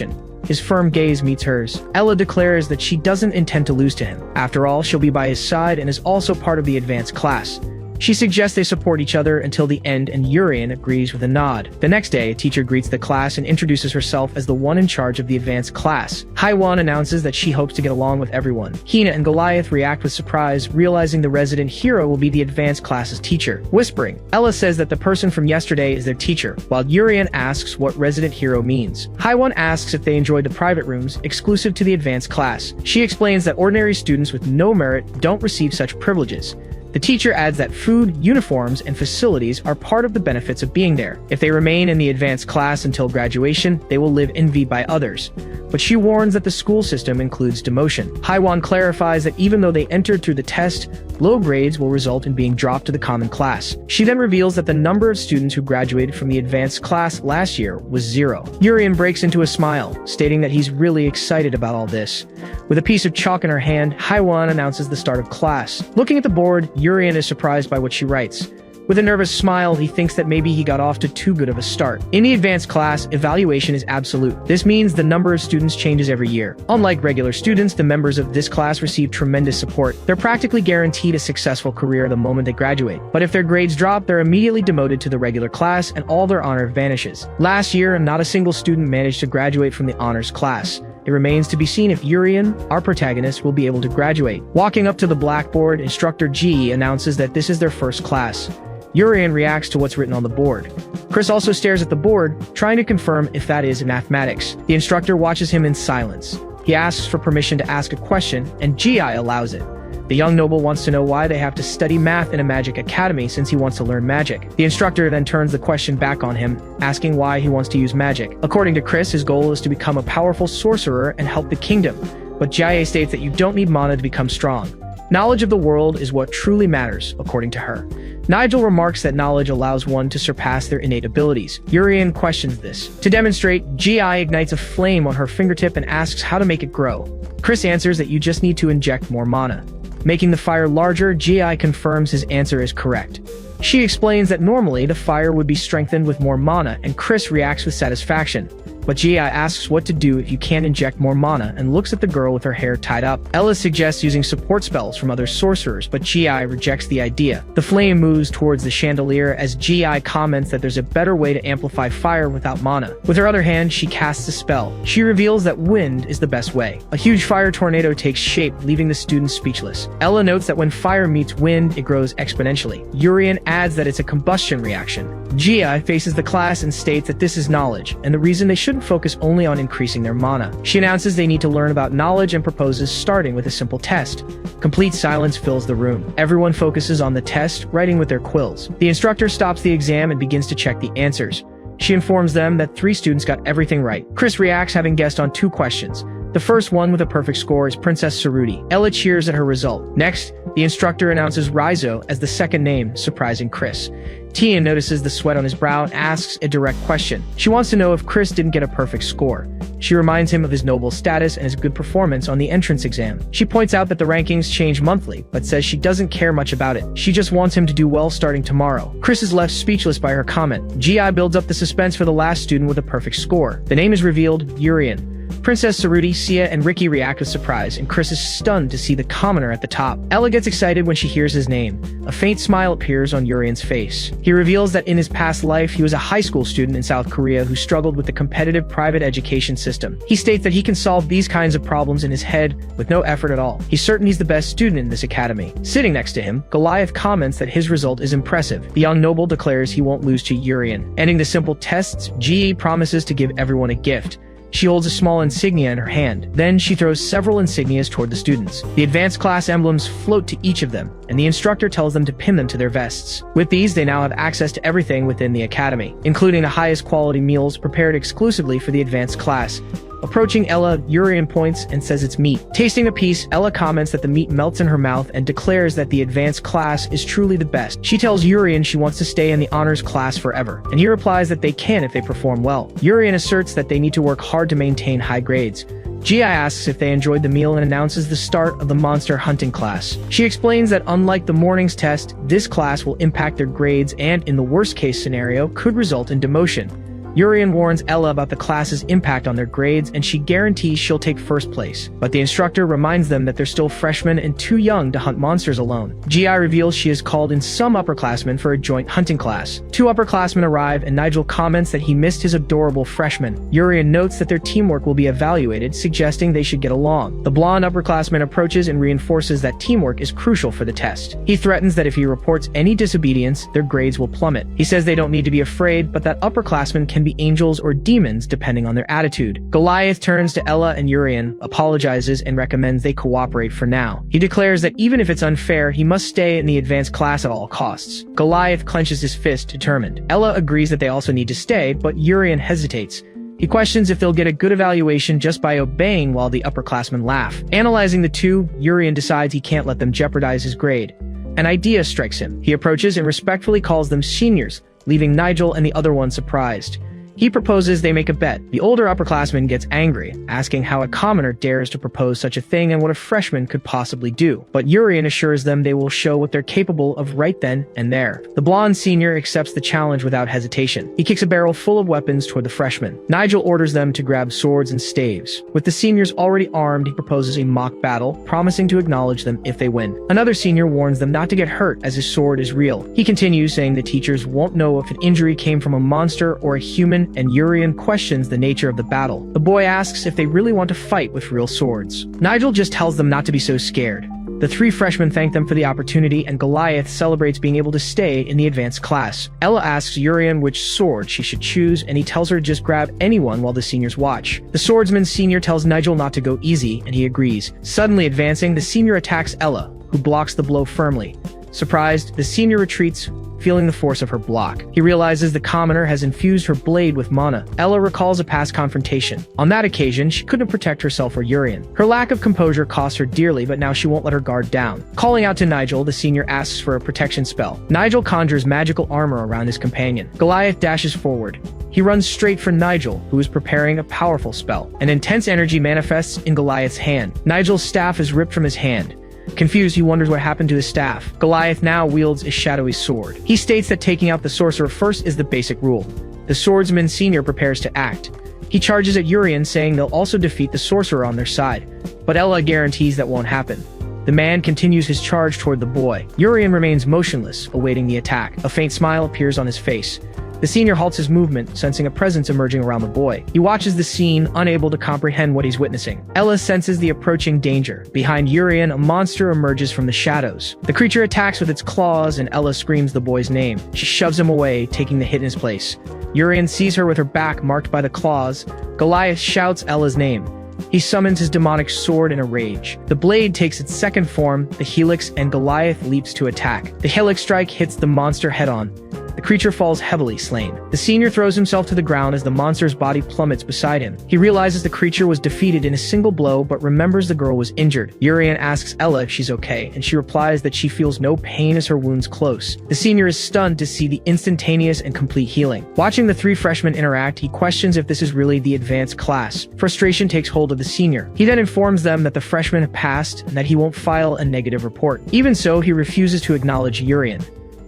His firm gaze meets hers. Ella declares that she doesn't intend to lose to him. After all, she'll be by his side and is also part of the advanced class. She suggests they support each other until the end, and Urian agrees with a nod. The next day, a teacher greets the class and introduces herself as the one in charge of the advanced class. Haiwan announces that she hopes to get along with everyone. Hina and Goliath react with surprise, realizing the resident hero will be the advanced class's teacher. Whispering, Ella says that the person from yesterday is their teacher, while Urian asks what resident hero means. Haiwan asks if they enjoyed the private rooms, exclusive to the advanced class. She explains that ordinary students with no merit don't receive such privileges. The teacher adds that food, uniforms, and facilities are part of the benefits of being there. If they remain in the advanced class until graduation, they will live envied by others. But she warns that the school system includes demotion. Haiwan clarifies that even though they entered through the test, low grades will result in being dropped to the common class. She then reveals that the number of students who graduated from the advanced class last year was 0. Urian breaks into a smile, stating that he's really excited about all this. With a piece of chalk in her hand, Haiwan announces the start of class. Looking at the board, Urian is surprised by what she writes. With a nervous smile, he thinks that maybe he got off to too good of a start. In the advanced class, evaluation is absolute. This means the number of students changes every year. Unlike regular students, the members of this class receive tremendous support. They're practically guaranteed a successful career the moment they graduate. But if their grades drop, they're immediately demoted to the regular class and all their honor vanishes. Last year, not a single student managed to graduate from the honors class. It remains to be seen if Urian, our protagonist, will be able to graduate. Walking up to the blackboard, instructor G announces that this is their first class. Urian reacts to what's written on the board. Chris also stares at the board, trying to confirm if that is mathematics. The instructor watches him in silence. He asks for permission to ask a question, and GI allows it. The young noble wants to know why they have to study math in a magic academy since he wants to learn magic. The instructor then turns the question back on him, asking why he wants to use magic. According to Chris, his goal is to become a powerful sorcerer and help the kingdom, but Jia states that you don't need mana to become strong. Knowledge of the world is what truly matters, according to her. Nigel remarks that knowledge allows one to surpass their innate abilities. Urian questions this. To demonstrate, Gi ignites a flame on her fingertip and asks how to make it grow. Chris answers that you just need to inject more mana. Making the fire larger, Gi confirms his answer is correct. She explains that normally the fire would be strengthened with more mana, and Chris reacts with satisfaction. But Gi asks what to do if you can't inject more mana and looks at the girl with her hair tied up. Ella suggests using support spells from other sorcerers, but Gi rejects the idea. The flame moves towards the chandelier as Gi comments that there's a better way to amplify fire without mana. With her other hand, she casts a spell. She reveals that wind is the best way. A huge fire tornado takes shape, leaving the students speechless. Ella notes that when fire meets wind, it grows exponentially. Urian adds that it's a combustion reaction. Gi faces the class and states that this is knowledge, and the reason they shouldn't focus only on increasing their mana. She announces they need to learn about knowledge and proposes starting with a simple test. Complete silence fills the room. Everyone focuses on the test, writing with their quills. The instructor stops the exam and begins to check the answers. She informs them that 3 students got everything right. Chris reacts, having guessed on 2 questions. The first one with a perfect score is Princess Saruti. Ella cheers at her result. Next, the instructor announces Rizo as the second name, surprising Chris. Tian notices the sweat on his brow and asks a direct question. She wants to know if Chris didn't get a perfect score. She reminds him of his noble status and his good performance on the entrance exam. She points out that the rankings change monthly, but says she doesn't care much about it. She just wants him to do well starting tomorrow. Chris is left speechless by her comment. Gi builds up the suspense for the last student with a perfect score. The name is revealed, Urian. Princess Saruti, Sia, and Ricky react with surprise, and Chris is stunned to see the commoner at the top. Ella gets excited when she hears his name. A faint smile appears on Urian's face. He reveals that in his past life, he was a high school student in South Korea who struggled with the competitive private education system. He states that he can solve these kinds of problems in his head with no effort at all. He's certain he's the best student in this academy. Sitting next to him, Goliath comments that his result is impressive. The young noble declares he won't lose to Urian. Ending the simple tests, G promises to give everyone a gift. She holds a small insignia in her hand. Then she throws several insignias toward the students. The advanced class emblems float to each of them, and the instructor tells them to pin them to their vests. With these, they now have access to everything within the academy, including the highest quality meals prepared exclusively for the advanced class. Approaching Ella, Urian points and says it's meat. Tasting a piece, Ella comments that the meat melts in her mouth and declares that the advanced class is truly the best. She tells Urian she wants to stay in the honors class forever, and he replies that they can if they perform well. Urian asserts that they need to work hard to maintain high grades. Gi asks if they enjoyed the meal and announces the start of the monster hunting class. She explains that unlike the morning's test, this class will impact their grades and, in the worst case scenario, could result in demotion. Urian warns Ella about the class's impact on their grades, and she guarantees she'll take first place. But the instructor reminds them that they're still freshmen and too young to hunt monsters alone. Gi reveals she has called in some upperclassmen for a joint hunting class. 2 upperclassmen arrive, and Nigel comments that he missed his adorable freshman. Urian notes that their teamwork will be evaluated, suggesting they should get along. The blonde upperclassman approaches and reinforces that teamwork is crucial for the test. He threatens that if he reports any disobedience, their grades will plummet. He says they don't need to be afraid, but that upperclassmen can be angels or demons depending on their attitude. Goliath turns to Ella and Urian, apologizes, and recommends they cooperate for now. He declares that even if it's unfair, he must stay in the advanced class at all costs. Goliath clenches his fist, determined. Ella agrees that they also need to stay, but Urian hesitates. He questions if they'll get a good evaluation just by obeying, while the upperclassmen laugh. Analyzing the two, Urian decides he can't let them jeopardize his grade. An idea strikes him. He approaches and respectfully calls them seniors, leaving Nigel and the other one surprised. He proposes they make a bet. The older upperclassman gets angry, asking how a commoner dares to propose such a thing and what a freshman could possibly do. But Urian assures them they will show what they're capable of right then and there. The blonde senior accepts the challenge without hesitation. He kicks a barrel full of weapons toward the freshman. Nigel orders them to grab swords and staves. With the seniors already armed, he proposes a mock battle, promising to acknowledge them if they win. Another senior warns them not to get hurt as his sword is real. He continues, saying the teachers won't know if an injury came from a monster or a human, and Urian questions the nature of the battle. The boy asks if they really want to fight with real swords. Nigel just tells them not to be so scared. The three freshmen thank them for the opportunity, and Goliath celebrates being able to stay in the advanced class. Ella asks Urian which sword she should choose, and he tells her to just grab anyone while the seniors watch. The swordsman senior tells Nigel not to go easy, and he agrees. Suddenly advancing, the senior attacks Ella, who blocks the blow firmly. Surprised, the senior retreats, feeling the force of her block. He realizes the commoner has infused her blade with mana. Ella recalls a past confrontation. On that occasion, she couldn't protect herself or Urian. Her lack of composure cost her dearly, but now she won't let her guard down. Calling out to Nigel, the senior asks for a protection spell. Nigel conjures magical armor around his companion. Goliath dashes forward. He runs straight for Nigel, who is preparing a powerful spell. An intense energy manifests in Goliath's hand. Nigel's staff is ripped from his hand. Confused, he wonders what happened to his staff. Goliath now wields a shadowy sword. He states that taking out the sorcerer first is the basic rule. The swordsman senior prepares to act. He charges at Urian, saying they'll also defeat the sorcerer on their side. But Ella guarantees that won't happen. The man continues his charge toward the boy. Urian remains motionless, awaiting the attack. A faint smile appears on his face. The senior halts his movement, sensing a presence emerging around the boy. He watches the scene, unable to comprehend what he's witnessing. Ella senses the approaching danger. Behind Urian, a monster emerges from the shadows. The creature attacks with its claws, and Ella screams the boy's name. She shoves him away, taking the hit in his place. Urian sees her with her back marked by the claws. Goliath shouts Ella's name. He summons his demonic sword in a rage. The blade takes its second form, the helix, and Goliath leaps to attack. The helix strike hits the monster head-on. The creature falls heavily, slain. The senior throws himself to the ground as the monster's body plummets beside him. He realizes the creature was defeated in a single blow, but remembers the girl was injured. Urian asks Ella if she's okay, and she replies that she feels no pain as her wounds close. The senior is stunned to see the instantaneous and complete healing. Watching the three freshmen interact, he questions if this is really the advanced class. Frustration takes hold of the senior. He then informs them that the freshmen have passed and that he won't file a negative report. Even so, he refuses to acknowledge Urian.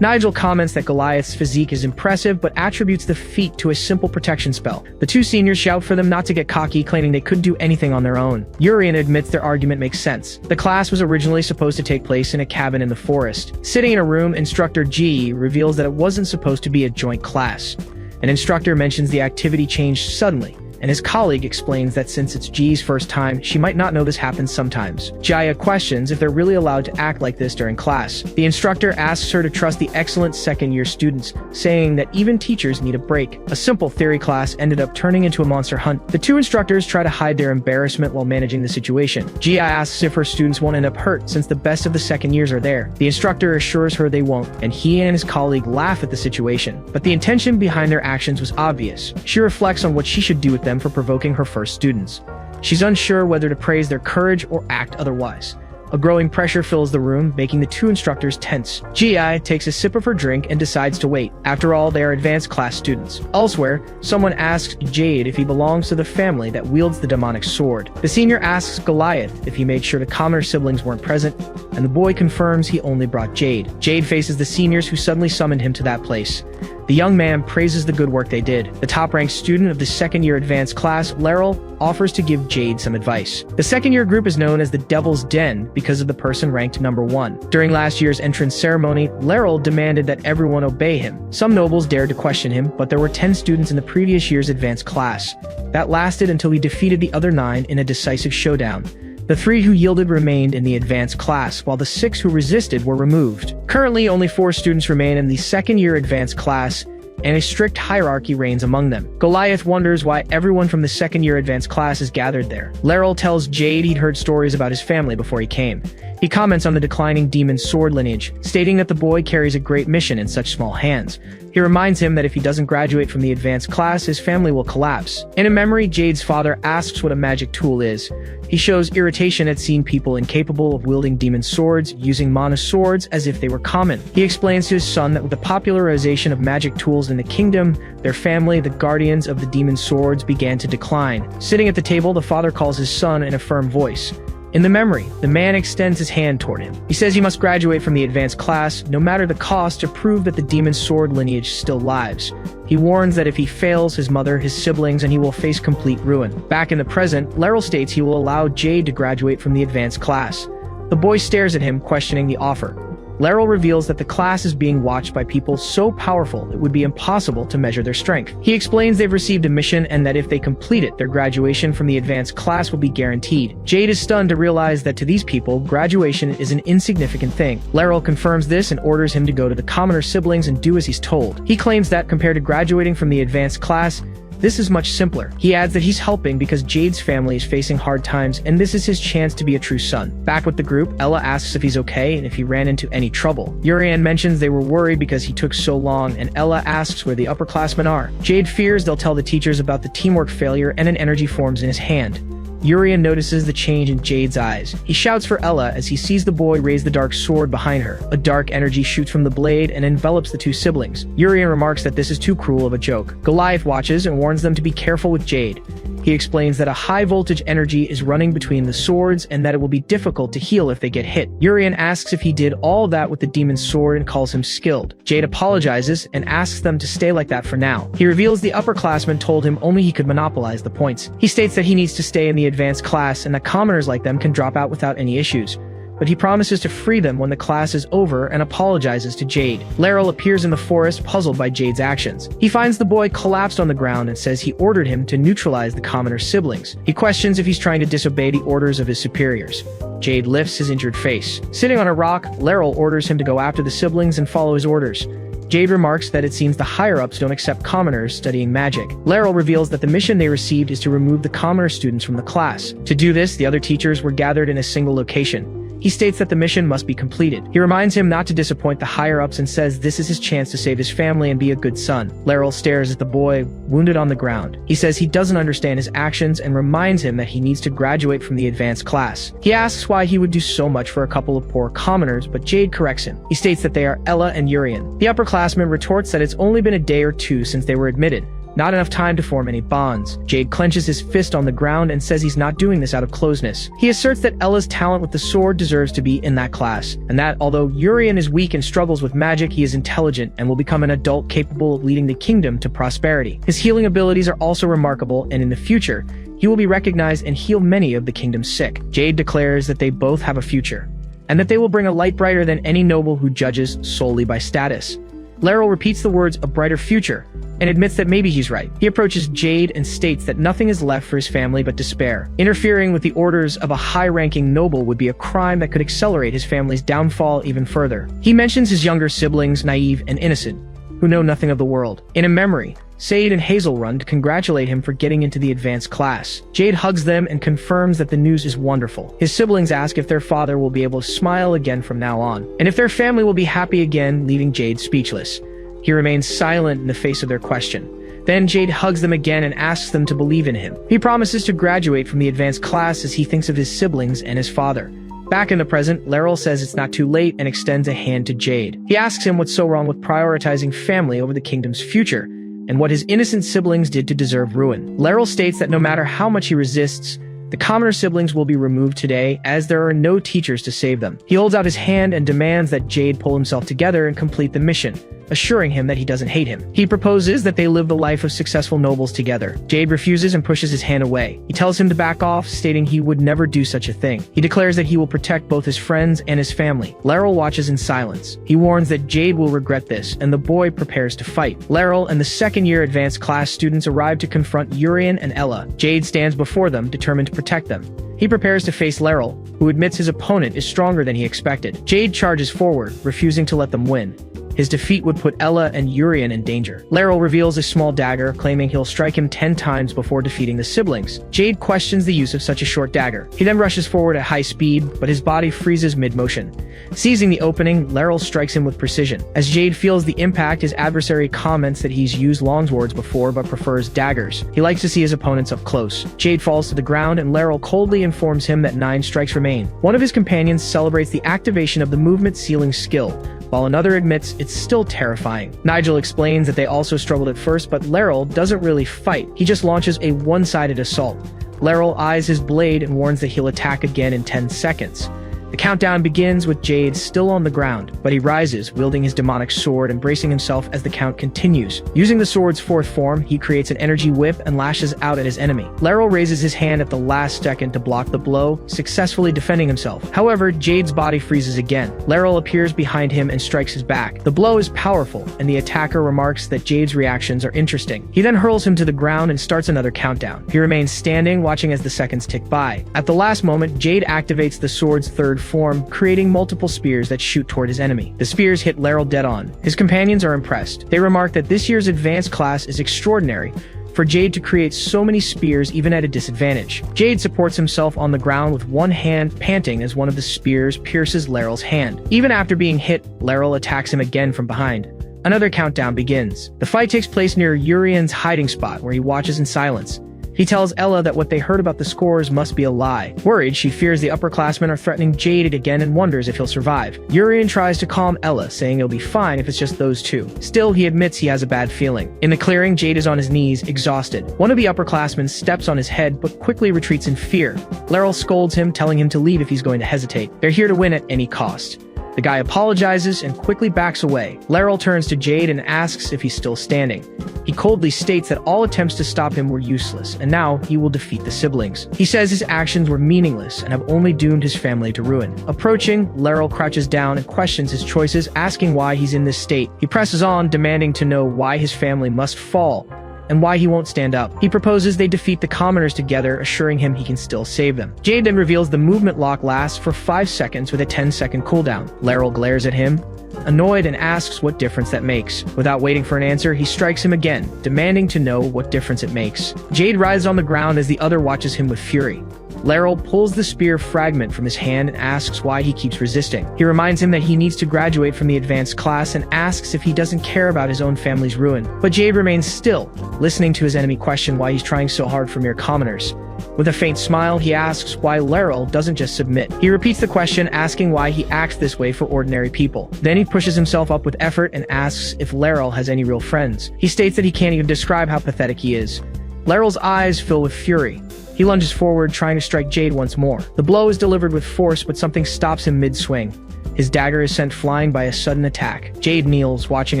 Nigel comments that Goliath's physique is impressive, but attributes the feat to a simple protection spell. The two seniors shout for them not to get cocky, claiming they couldn't do anything on their own. Urian admits their argument makes sense. The class was originally supposed to take place in a cabin in the forest. Sitting in a room, instructor G reveals that it wasn't supposed to be a joint class. An instructor mentions the activity changed suddenly, and his colleague explains that since it's G's first time, she might not know this happens sometimes. Jaya questions if they're really allowed to act like this during class. The instructor asks her to trust the excellent second-year students, saying that even teachers need a break. A simple theory class ended up turning into a monster hunt. The two instructors try to hide their embarrassment while managing the situation. Jia asks if her students won't end up hurt since the best of the second years are there. The instructor assures her they won't, and he and his colleague laugh at the situation. But the intention behind their actions was obvious. She reflects on what she should do with them for provoking her first students. She's unsure whether to praise their courage or act otherwise. A growing pressure fills the room, making the two instructors tense. Gi takes a sip of her drink and decides to wait. After all, they are advanced class students. Elsewhere, someone asks Jade if he belongs to the family that wields the demonic sword. The senior asks Goliath if he made sure the commoner siblings weren't present, and the boy confirms he only brought Jade. Jade faces the seniors who suddenly summoned him to that place. The young man praises the good work they did. The top-ranked student of the second-year advanced class, Laryl, offers to give Jade some advice. The second-year group is known as the Devil's Den because of the person ranked number 1. During last year's entrance ceremony, Laryl demanded that everyone obey him. Some nobles dared to question him, but there were 10 students in the previous year's advanced class. That lasted until he defeated the other 9 in a decisive showdown. The 3 who yielded remained in the advanced class, while the 6 who resisted were removed. Currently, only 4 students remain in the second-year advanced class, and a strict hierarchy reigns among them. Goliath wonders why everyone from the second-year advanced class is gathered there. Laryl tells Jade he'd heard stories about his family before he came. He comments on the declining demon sword lineage, stating that the boy carries a great mission in such small hands. He reminds him that if he doesn't graduate from the advanced class, his family will collapse. In a memory, Jade's father asks what a magic tool is. He shows irritation at seeing people incapable of wielding demon swords using mana swords as if they were common. He explains to his son that with the popularization of magic tools in the kingdom, their family, the guardians of the demon swords, began to decline. Sitting at the table, the father calls his son in a firm voice. In the memory, the man extends his hand toward him. He says he must graduate from the advanced class, no matter the cost, to prove that the demon sword lineage still lives. He warns that if he fails, his mother, his siblings, and he will face complete ruin. Back in the present, Laryl states he will allow Jade to graduate from the advanced class. The boy stares at him, questioning the offer. Laryl reveals that the class is being watched by people so powerful it would be impossible to measure their strength. He explains they've received a mission and that if they complete it, their graduation from the advanced class will be guaranteed. Jade is stunned to realize that to these people, graduation is an insignificant thing. Laryl confirms this and orders him to go to the commoner siblings and do as he's told. He claims that compared to graduating from the advanced class, this is much simpler. He adds that he's helping because Jade's family is facing hard times and this is his chance to be a true son. Back with the group, Ella asks if he's okay and if he ran into any trouble. Urian mentions they were worried because he took so long, and Ella asks where the upperclassmen are. Jade fears they'll tell the teachers about the teamwork failure and an energy forms in his hand. Urian notices the change in Jade's eyes. He shouts for Ella as he sees the boy raise the dark sword behind her. A dark energy shoots from the blade and envelops the two siblings. Urian remarks that this is too cruel of a joke. Goliath watches and warns them to be careful with Jade. He explains that a high-voltage energy is running between the swords and that it will be difficult to heal if they get hit. Urian asks if he did all that with the demon sword and calls him skilled. Jade apologizes and asks them to stay like that for now. He reveals the upperclassmen told him only he could monopolize the points. He states that he needs to stay in the advanced class and that commoners like them can drop out without any issues. But he promises to free them when the class is over and apologizes to Jade. Laryl appears in the forest, puzzled by Jade's actions. He finds the boy collapsed on the ground and says he ordered him to neutralize the commoner's siblings. He questions if he's trying to disobey the orders of his superiors. Jade lifts his injured face. Sitting on a rock, Laryl orders him to go after the siblings and follow his orders. Jade remarks that it seems the higher-ups don't accept commoners studying magic. Laryl reveals that the mission they received is to remove the commoner students from the class. To do this, the other teachers were gathered in a single location. He states that the mission must be completed. He reminds him not to disappoint the higher-ups and says this is his chance to save his family and be a good son. Laryl stares at the boy, wounded on the ground. He says he doesn't understand his actions and reminds him that he needs to graduate from the advanced class. He asks why he would do so much for a couple of poor commoners, but Jade corrects him. He states that they are Ella and Urian. The upperclassman retorts that it's only been a day or two since they were admitted. Not enough time to form any bonds. Jade clenches his fist on the ground and says he's not doing this out of closeness. He asserts that Ella's talent with the sword deserves to be in that class, and that although Urian is weak and struggles with magic, he is intelligent and will become an adult capable of leading the kingdom to prosperity. His healing abilities are also remarkable, and in the future, he will be recognized and heal many of the kingdom's sick. Jade declares that they both have a future, and that they will bring a light brighter than any noble who judges solely by status. Laryl repeats the words, a brighter future, and admits that maybe he's right. He approaches Jade and states that nothing is left for his family but despair. Interfering with the orders of a high-ranking noble would be a crime that could accelerate his family's downfall even further. He mentions his younger siblings, naive and innocent, who know nothing of the world. In a memory, Sade and Hazel run to congratulate him for getting into the advanced class. Jade hugs them and confirms that the news is wonderful. His siblings ask if their father will be able to smile again from now on, and if their family will be happy again, leaving Jade speechless. He remains silent in the face of their question. Then Jade hugs them again and asks them to believe in him. He promises to graduate from the advanced class as he thinks of his siblings and his father. Back in the present, Laryl says it's not too late and extends a hand to Jade. He asks him what's so wrong with prioritizing family over the kingdom's future, and what his innocent siblings did to deserve ruin. Laryl states that no matter how much he resists, the commoner siblings will be removed today, as there are no teachers to save them. He holds out his hand and demands that Jade pull himself together and complete the mission, assuring him that he doesn't hate him. He proposes that they live the life of successful nobles together. Jade refuses and pushes his hand away. He tells him to back off, stating he would never do such a thing. He declares that he will protect both his friends and his family. Laryl watches in silence. He warns that Jade will regret this, and the boy prepares to fight. Laryl and the second-year advanced class students arrive to confront Urian and Ella. Jade stands before them, determined to protect them. He prepares to face Laryl, who admits his opponent is stronger than he expected. Jade charges forward, refusing to let them win. His defeat would put Ella and Urian in danger. Laryl reveals a small dagger, claiming he'll strike him 10 times before defeating the siblings. Jade questions the use of such a short dagger. He then rushes forward at high speed, but his body freezes mid-motion. Seizing the opening, Laryl strikes him with precision. As Jade feels the impact, his adversary comments that he's used longswords before but prefers daggers. He likes to see his opponents up close. Jade falls to the ground and Laryl coldly informs him that 9 strikes remain. One of his companions celebrates the activation of the movement sealing skill, while another admits it's still terrifying. Nigel explains that they also struggled at first, but Laryl doesn't really fight. He just launches a one-sided assault. Laryl eyes his blade and warns that he'll attack again in 10 seconds. The countdown begins with Jade still on the ground, but he rises, wielding his demonic sword and bracing himself as the count continues. Using the sword's fourth form, he creates an energy whip and lashes out at his enemy. Laryl raises his hand at the last second to block the blow, successfully defending himself. However, Jade's body freezes again. Laryl appears behind him and strikes his back. The blow is powerful, and the attacker remarks that Jade's reactions are interesting. He then hurls him to the ground and starts another countdown. He remains standing, watching as the seconds tick by. At the last moment, Jade activates the sword's third form, creating multiple spears that shoot toward his enemy. The spears hit Laryl dead on. His companions are impressed. They remark that this year's advanced class is extraordinary for Jade to create so many spears even at a disadvantage. Jade supports himself on the ground with one hand, panting as one of the spears pierces Laryl's hand. Even after being hit, Laryl attacks him again from behind. Another countdown begins. The fight takes place near Urian's hiding spot, where he watches in silence. He tells Ella that what they heard about the scores must be a lie. Worried, she fears the upperclassmen are threatening Jade again and wonders if he'll survive. Urian tries to calm Ella, saying he'll be fine if it's just those two. Still, he admits he has a bad feeling. In the clearing, Jade is on his knees, exhausted. One of the upperclassmen steps on his head, but quickly retreats in fear. Laryl scolds him, telling him to leave if he's going to hesitate. They're here to win at any cost. The guy apologizes and quickly backs away. Laryl turns to Jade and asks if he's still standing. He coldly states that all attempts to stop him were useless, and now he will defeat the siblings. He says his actions were meaningless and have only doomed his family to ruin. Approaching, Laryl crouches down and questions his choices, asking why he's in this state. He presses on, demanding to know why his family must fall and why he won't stand up. He proposes they defeat the commoners together, assuring him he can still save them. Jade then reveals the movement lock lasts for 5 seconds with a 10-second cooldown. Laryl glares at him, annoyed, and asks what difference that makes. Without waiting for an answer, he strikes him again, demanding to know what difference it makes. Jade rises on the ground as the other watches him with fury. Laryl pulls the spear fragment from his hand and asks why he keeps resisting. He reminds him that he needs to graduate from the advanced class and asks if he doesn't care about his own family's ruin. But Jade remains still, listening to his enemy question why he's trying so hard for mere commoners. With a faint smile, he asks why Laryl doesn't just submit. He repeats the question, asking why he acts this way for ordinary people. Then he pushes himself up with effort and asks if Laryl has any real friends. He states that he can't even describe how pathetic he is. Laryl's eyes fill with fury. He lunges forward, trying to strike Jade once more. The blow is delivered with force, but something stops him mid-swing. His dagger is sent flying by a sudden attack. Jade kneels, watching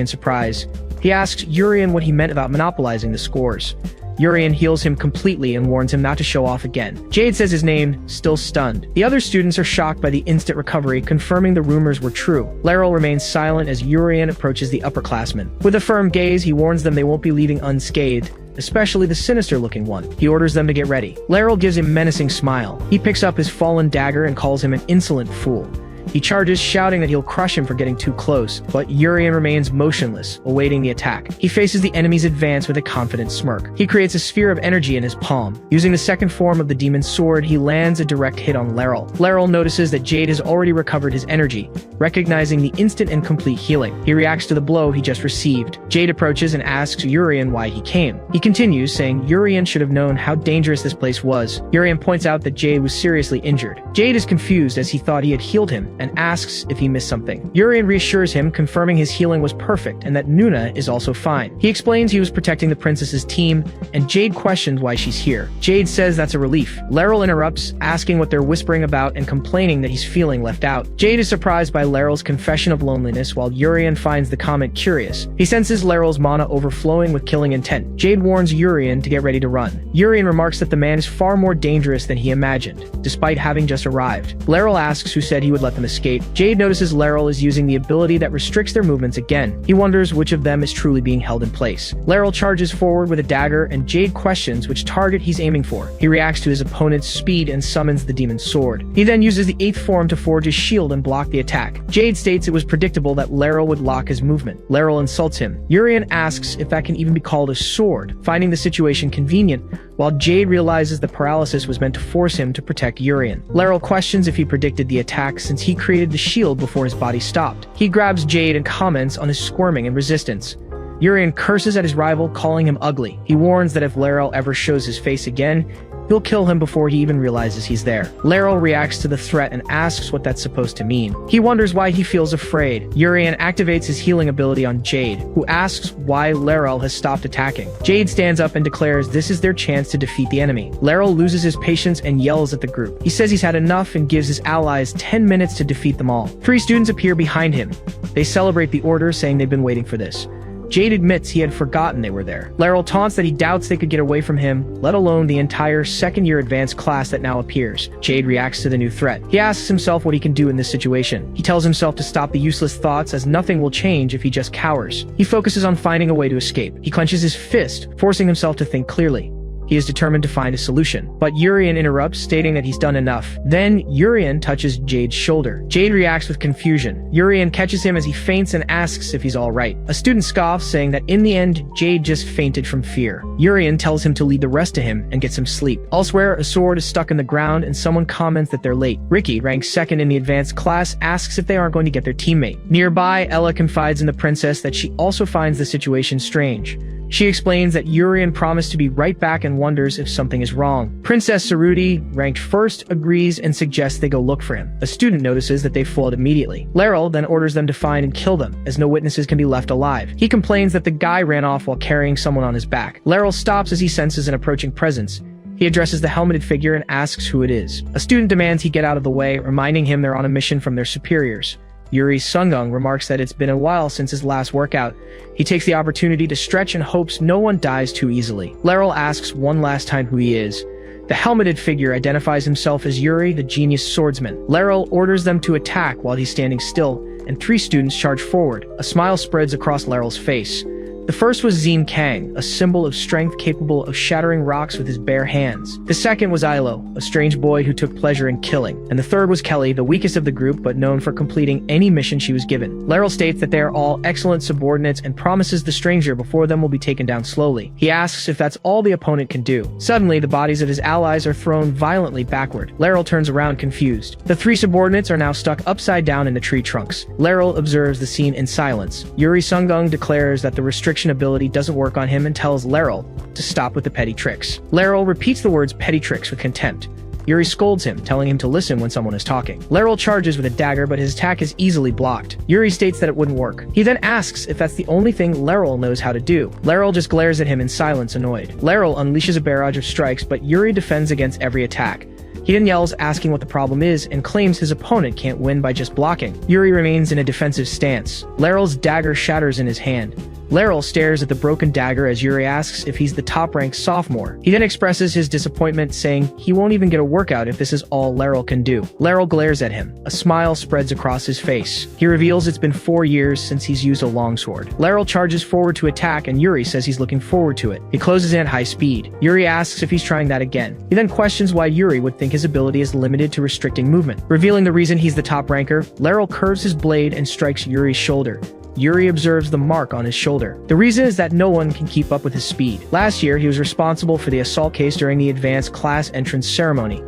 in surprise. He asks Urian what he meant about monopolizing the scores. Urian heals him completely and warns him not to show off again. Jade says his name, still stunned. The other students are shocked by the instant recovery, confirming the rumors were true. Laryl remains silent as Urian approaches the upperclassmen. With a firm gaze, he warns them they won't be leaving unscathed, especially the sinister-looking one. He orders them to get ready. Laryl gives him a menacing smile. He picks up his fallen dagger and calls him an insolent fool. He charges, shouting that he'll crush him for getting too close, but Urian remains motionless, awaiting the attack. He faces the enemy's advance with a confident smirk. He creates a sphere of energy in his palm. Using the second form of the demon's sword, he lands a direct hit on Laryl. Laryl notices that Jade has already recovered his energy, recognizing the instant and complete healing. He reacts to the blow he just received. Jade approaches and asks Urian why he came. He continues, saying Urian should have known how dangerous this place was. Urian points out that Jade was seriously injured. Jade is confused as he thought he had healed him, and asks if he missed something. Urian reassures him, confirming his healing was perfect and that Nuna is also fine. He explains he was protecting the princess's team, and Jade questions why she's here. Jade says that's a relief. Laryl interrupts, asking what they're whispering about and complaining that he's feeling left out. Jade is surprised by Laryl's confession of loneliness, while Urian finds the comment curious. He senses Laryl's mana overflowing with killing intent. Jade warns Urian to get ready to run. Urian remarks that the man is far more dangerous than he imagined, despite having just arrived. Laryl asks who said he would let them him escape. Jade notices Laryl is using the ability that restricts their movements again. He wonders which of them is truly being held in place. Laryl charges forward with a dagger, and Jade questions which target he's aiming for. He reacts to his opponent's speed and summons the demon's sword. He then uses the 8th form to forge his shield and block the attack. Jade states it was predictable that Laryl would lock his movement. Laryl insults him. Urian asks if that can even be called a sword, finding the situation convenient, while Jade realizes the paralysis was meant to force him to protect Urian. Laryl questions if he predicted the attack since he created the shield before his body stopped. He grabs Jade and comments on his squirming and resistance. Urian curses at his rival, calling him ugly. He warns that if Laryl ever shows his face again, he'll kill him before he even realizes he's there. Laryl reacts to the threat and asks what that's supposed to mean. He wonders why he feels afraid. Urian activates his healing ability on Jade, who asks why Laryl has stopped attacking. Jade stands up and declares this is their chance to defeat the enemy. Laryl loses his patience and yells at the group. He says he's had enough and gives his allies 10 minutes to defeat them all. 3 students appear behind him. They celebrate the order, saying they've been waiting for this. Jade admits he had forgotten they were there. Laryl taunts that he doubts they could get away from him, let alone the entire second-year advanced class that now appears. Jade reacts to the new threat. He asks himself what he can do in this situation. He tells himself to stop the useless thoughts, as nothing will change if he just cowers. He focuses on finding a way to escape. He clenches his fist, forcing himself to think clearly. He is determined to find a solution. But Urian interrupts, stating that he's done enough. Then Urian touches Jade's shoulder. Jade reacts with confusion. Urian catches him as he faints and asks if he's alright. A student scoffs, saying that in the end, Jade just fainted from fear. Urian tells him to lead the rest to him and get some sleep. Elsewhere, a sword is stuck in the ground and someone comments that they're late. Ricky, ranked 2nd in the advanced class, asks if they aren't going to get their teammate. Nearby, Ella confides in the princess that she also finds the situation strange. She explains that Urian promised to be right back and wonders if something is wrong. Princess Saruti, ranked 1st, agrees and suggests they go look for him. A student notices that they foiled immediately. Laryl then orders them to find and kill them, as no witnesses can be left alive. He complains that the guy ran off while carrying someone on his back. Laryl stops as he senses an approaching presence. He addresses the helmeted figure and asks who it is. A student demands he get out of the way, reminding him they're on a mission from their superiors. Yuri Sungung remarks that it's been a while since his last workout. He takes the opportunity to stretch and hopes no one dies too easily. Laryl asks one last time who he is. The helmeted figure identifies himself as Yuri, the genius swordsman. Laryl orders them to attack while he's standing still, and 3 students charge forward. A smile spreads across Laryl's face. The first was Zine Kang, a symbol of strength capable of shattering rocks with his bare hands. The second was Yahello, a strange boy who took pleasure in killing. And the third was Kelly, the weakest of the group but known for completing any mission she was given. Laryl states that they are all excellent subordinates and promises the stranger before them will be taken down slowly. He asks if that's all the opponent can do. Suddenly, the bodies of his allies are thrown violently backward. Laryl turns around confused. The 3 subordinates are now stuck upside down in the tree trunks. Laryl observes the scene in silence. Yuri Sungung declares that the restriction ability doesn't work on him and tells Laryl to stop with the petty tricks. Laryl repeats the words petty tricks with contempt. Yuri scolds him, telling him to listen when someone is talking. Laryl charges with a dagger, but his attack is easily blocked. Yuri states that it wouldn't work. He then asks if that's the only thing Laryl knows how to do. Laryl just glares at him in silence, annoyed. Laryl unleashes a barrage of strikes, but Yuri defends against every attack. He then yells, asking what the problem is, and claims his opponent can't win by just blocking. Yuri remains in a defensive stance. Laryl's dagger shatters in his hand. Laryl stares at the broken dagger as Yuri asks if he's the top-ranked sophomore. He then expresses his disappointment, saying he won't even get a workout if this is all Laryl can do. Laryl glares at him. A smile spreads across his face. He reveals it's been 4 years since he's used a longsword. Laryl charges forward to attack, and Yuri says he's looking forward to it. He closes in at high speed. Yuri asks if he's trying that again. He then questions why Yuri would think his ability is limited to restricting movement. Revealing the reason he's the top ranker, Laryl curves his blade and strikes Yuri's shoulder. Yuri observes the mark on his shoulder. The reason is that no one can keep up with his speed. Last year, he was responsible for the assault case during the advanced class entrance ceremony.